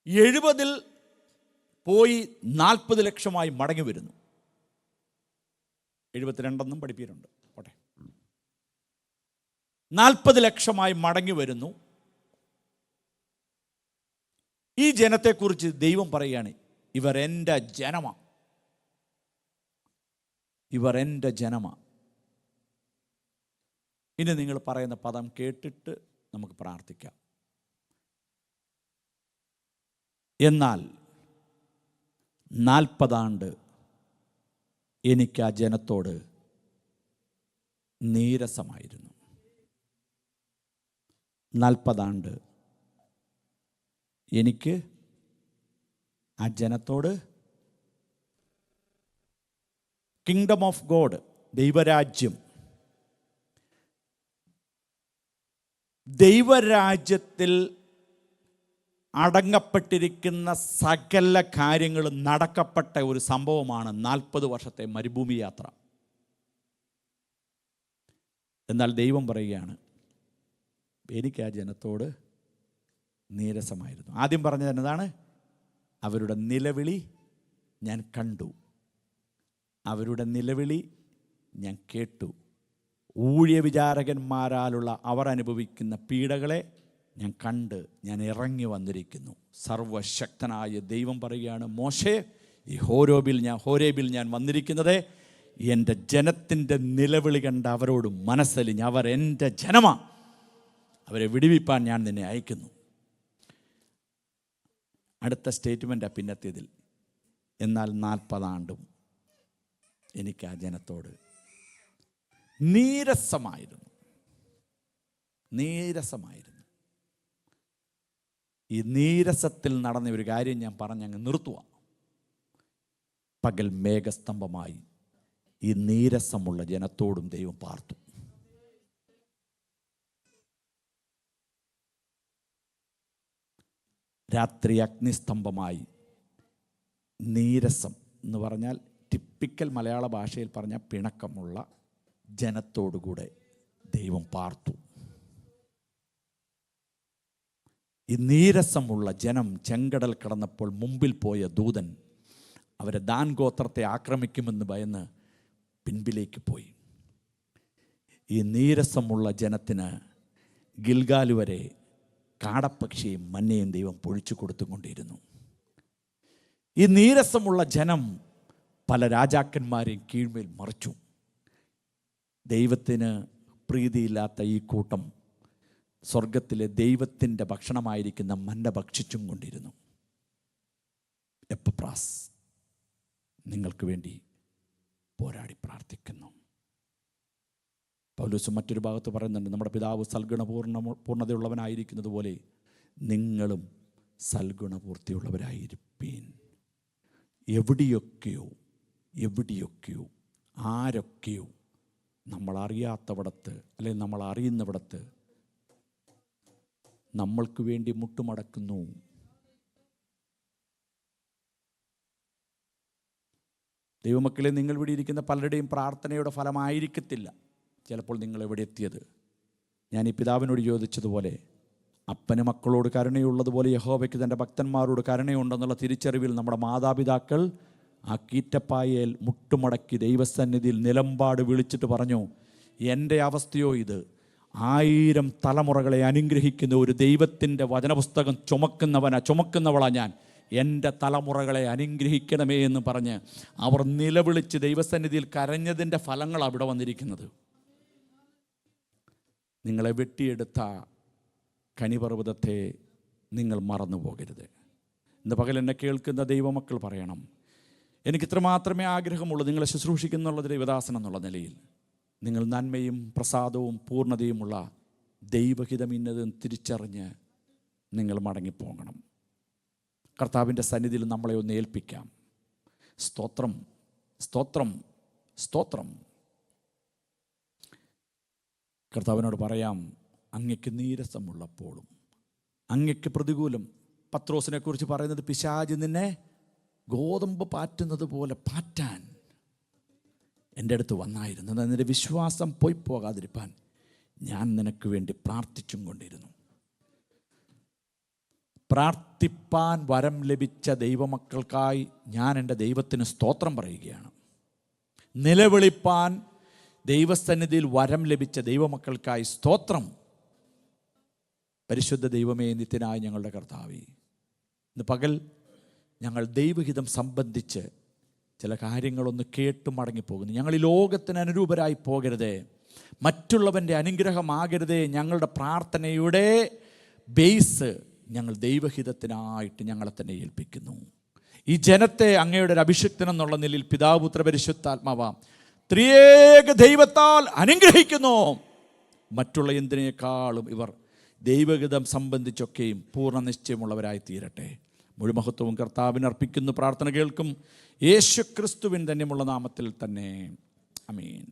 70 പോയി 40 ലക്ഷമായി മടങ്ങി വരുന്നു. 72 പഠിപ്പിച്ചിട്ടുണ്ട്, പോട്ടെ. 40 ലക്ഷമായി മടങ്ങി വരുന്നു. ഈ ജനത്തെക്കുറിച്ച് ദൈവം പറയുകയാണ്, ഇവർ എൻ്റെ ജനമാണ്. ഇനി നിങ്ങൾ പറയുന്ന പദം കേട്ടിട്ട് നമുക്ക് പ്രാർത്ഥിക്കാം. എന്നാൽ 40 ആണ്ട് എനിക്ക് ആ ജനത്തോട് നീരസമായിരുന്നു. 40 ആണ്ട് എനിക്ക് ആ ജനത്തോട്, കിങ്ഡം ഓഫ് ഗോഡ്, ദൈവരാജ്യം, ദൈവരാജ്യത്തിൽ അടങ്ങപ്പെട്ടിരിക്കുന്ന സകല കാര്യങ്ങളും നടക്കപ്പെട്ട ഒരു സംഭവമാണ് 40 വർഷത്തെ മരുഭൂമി യാത്ര. എന്നാൽ ദൈവം പറയുകയാണ്, എനിക്ക് ആ ജനത്തോട് നീരസമായിരുന്നു. ആദ്യം പറഞ്ഞത് എന്നതാണ്? അവരുടെ നിലവിളി ഞാൻ കണ്ടു, അവരുടെ നിലവിളി ഞാൻ കേട്ടു. ഊഴിയ വിചാരകന്മാരാലുള്ള അവർ അനുഭവിക്കുന്ന പീഡകളെ ഞാൻ കണ്ട് ഞാൻ ഇറങ്ങി വന്നിരിക്കുന്നു. സർവശക്തനായ ദൈവം പറയുകയാണ്, മോശേ ഈ ഹോരേബിൽ ഞാൻ വന്നിരിക്കുന്നത് എൻ്റെ ജനത്തിൻ്റെ നിലവിളി കണ്ട അവരോട് മനസ്സലിഞ്ഞ് അവർ എൻ്റെ ജനമാ, അവരെ വിടുവിപ്പാൻ ഞാൻ നിന്നെ അയക്കുന്നു. അടുത്ത സ്റ്റേറ്റ്മെൻറ്റാണ് പിന്നത്തേതിൽ. എന്നാൽ 40 ആണ്ടും എനിക്ക് ആ ജനത്തോട് നീരസമായിരുന്നു. ഈ നീരസത്തിൽ നടന്ന ഒരു കാര്യം ഞാൻ പറഞ്ഞങ്ങ് നിർത്തുക. പകൽ മേഘസ്തംഭമായി ഈ നീരസമുള്ള ജനത്തോടും ദൈവം പാർത്തു. രാത്രി അഗ്നിസ്തംഭമായി നീരസം എന്ന് പറഞ്ഞാൽ ടിപ്പിക്കൽ മലയാള ഭാഷയിൽ പറഞ്ഞ പിണക്കമുള്ള ജനത്തോടുകൂടെ ദൈവം പാർത്തു. ഈ നീരസമുള്ള ജനം ചെങ്കടൽ കടന്നപ്പോൾ മുമ്പിൽ പോയ ദൂതൻ അവരെ ദാൻ ഗോത്രത്തെ ആക്രമിക്കുമെന്ന് ഭയന്ന് പിൻപിലേക്ക് പോയി. ഈ നീരസമുള്ള ജനത്തിന് ഗിൽഗാൽ വരെ കാടപ്പക്ഷിയും മന്നയും ദൈവം പൊഴിച്ചു കൊടുത്തുകൊണ്ടിരുന്നു. ഈ നീരസമുള്ള ജനം പല രാജാക്കന്മാരെയും കീഴ്മേൽ മറിച്ചു. ദൈവത്തിന് പ്രീതിയില്ലാത്ത ഈ കൂട്ടം സ്വർഗത്തിലെ ദൈവത്തിൻ്റെ ഭക്ഷണമായിരിക്കുന്ന മന്ന ഭക്ഷിച്ചും കൊണ്ടിരുന്നു. എപ്പഫ്രാസ് നിങ്ങൾക്ക് വേണ്ടി പോരാടി പ്രാർത്ഥിക്കുന്നു. പൗലോസ് മറ്റൊരു ഭാഗത്ത് പറയുന്നുണ്ട്, നമ്മുടെ പിതാവ് പൂർണ്ണതയുള്ളവനായിരിക്കുന്നത് പോലെ നിങ്ങളും സൽഗുണപൂർത്തിയുള്ളവരായിരിപ്പീൻ. എവിടെയൊക്കെയോ ആരൊക്കെയോ നമ്മൾ അറിയാത്തവിടത്ത് അല്ലെങ്കിൽ നമ്മൾ അറിയുന്നവിടത്ത് നമ്മൾക്ക് വേണ്ടി മുട്ടുമടക്കുന്നു. ദൈവമക്കളെ, നിങ്ങൾ ഇവിടെ ഇരിക്കുന്ന പലരുടെയും പ്രാർത്ഥനയുടെ ഫലമായിരിക്കത്തില്ല ചിലപ്പോൾ നിങ്ങൾ എവിടെ എത്തിയത്. ഞാൻ ഈ പിതാവിനോട് ചോദിച്ചതുപോലെ, അപ്പന് മക്കളോട് കരുണയുള്ളതുപോലെ യഹോവയ്ക്ക് തൻ്റെ ഭക്തന്മാരോട് കരുണയുണ്ടെന്നുള്ള തിരിച്ചറിവിൽ നമ്മുടെ മാതാപിതാക്കൾ ആ കീറ്റപ്പായയിൽ മുട്ടുമടക്കി ദൈവസന്നിധിയിൽ നിലമ്പാട് വിളിച്ചിട്ട് പറഞ്ഞു, എൻ്റെ അവസ്ഥയോ ഇത്, 1000 തലമുറകളെ അനുഗ്രഹിക്കുന്ന ഒരു ദൈവത്തിൻ്റെ വചനപുസ്തകം ചുമക്കുന്നവളാ ഞാൻ, എൻ്റെ തലമുറകളെ അനുഗ്രഹിക്കണമേ എന്ന് പറഞ്ഞ് അവർ നിലവിളിച്ച് ദൈവസന്നിധിയിൽ കരഞ്ഞതിൻ്റെ ഫലങ്ങളാണ് അവിടെ വന്നിരിക്കുന്നത്. നിങ്ങളെ വെട്ടിയെടുത്ത കനിപർവ്വതത്തെ നിങ്ങൾ മറന്നു പോകരുത്. ഇന്ന് പകൽ എന്നെ കേൾക്കുന്ന ദൈവമക്കൾ പറയണം, എനിക്കിത്ര മാത്രമേ ആഗ്രഹമുള്ളൂ നിങ്ങളെ ശുശ്രൂഷിക്കുന്നുള്ള ദൈവദാസൻ എന്നുള്ള നിലയിൽ. നിങ്ങൾ നന്മയും പ്രസാദവും പൂർണ്ണതയുമുള്ള ദൈവഹിതം ഇന്നതെന്ന് തിരിച്ചറിഞ്ഞ് നിങ്ങൾ മടങ്ങിപ്പോകണം. കർത്താവിൻ്റെ സന്നിധിയിൽ നമ്മളെ ഒന്ന് ഏൽപ്പിക്കാം. സ്തോത്രം, സ്തോത്രം, സ്തോത്രം. കർത്താവിനോട് പറയാം, അങ്ങയ്ക്ക് നീരസമുള്ളപ്പോഴും അങ്ങയ്ക്ക് പ്രതികൂലം. പത്രോസിനെ കുറിച്ച് പറയുന്നത്, പിശാച് നിന്നെ ഗോതമ്പ് പാറ്റുന്നത് പോലെ പാറ്റാൻ എൻ്റെ അടുത്ത് വന്നായിരുന്നു. എന്നാൽ നിൻ്റെ വിശ്വാസം പോയി പോകാതിരിപ്പാൻ ഞാൻ നിനക്ക് വേണ്ടി പ്രാർത്ഥിച്ചും കൊണ്ടിരുന്നു. പ്രാർത്ഥിപ്പാൻ വരം ലഭിച്ച ദൈവമക്കൾക്കായി ഞാൻ എൻ്റെ ദൈവത്തിന് സ്തോത്രം പറയുകയാണ്. നിലവിളിപ്പാൻ ദൈവസന്നിധിയിൽ വരം ലഭിച്ച ദൈവമക്കൾക്കായി സ്തോത്രം. പരിശുദ്ധ ദൈവമേ, നിത്യനായ ഞങ്ങളുടെ കർത്താവേ, ഇന്ന് പകൽ ഞങ്ങൾ ദൈവഹിതം സംബന്ധിച്ച് ചില കാര്യങ്ങളൊന്ന് കേട്ടു മടങ്ങിപ്പോകുന്നു. ഞങ്ങൾ ഈ ലോകത്തിന് അനുരൂപരായി പോകരുതേ, മറ്റുള്ളവൻ്റെ അനുഗ്രഹമാകരുതേ. ഞങ്ങളുടെ പ്രാർത്ഥനയുടെ ബേസ് ഞങ്ങൾ ദൈവഹിതത്തിനായിട്ട് ഞങ്ങളെ തന്നെ ഏൽപ്പിക്കുന്നു. ഈ ജനത്തെ അങ്ങയുടെ ഒരു അഭിഷിക്തനെന്നുള്ള നിലയിൽ പിതാവ് പുത്ര പരിശുദ്ധാത്മാവാം ത്രിയേക ദൈവത്താൽ അനുഗ്രഹിക്കുന്നു. മറ്റുള്ള എന്തിനേക്കാളും ഇവർ ദൈവഹിതം സംബന്ധിച്ചൊക്കെയും പൂർണ്ണ നിശ്ചയമുള്ളവരായി തീരട്ടെ. മുഴുമഹത്വവും കർത്താവിന് അർപ്പിക്കുന്നു. പ്രാർത്ഥന കേൾക്കും യേശുക്രിസ്തുവിൻ ധന്യമുള്ള നാമത്തിൽ തന്നെ.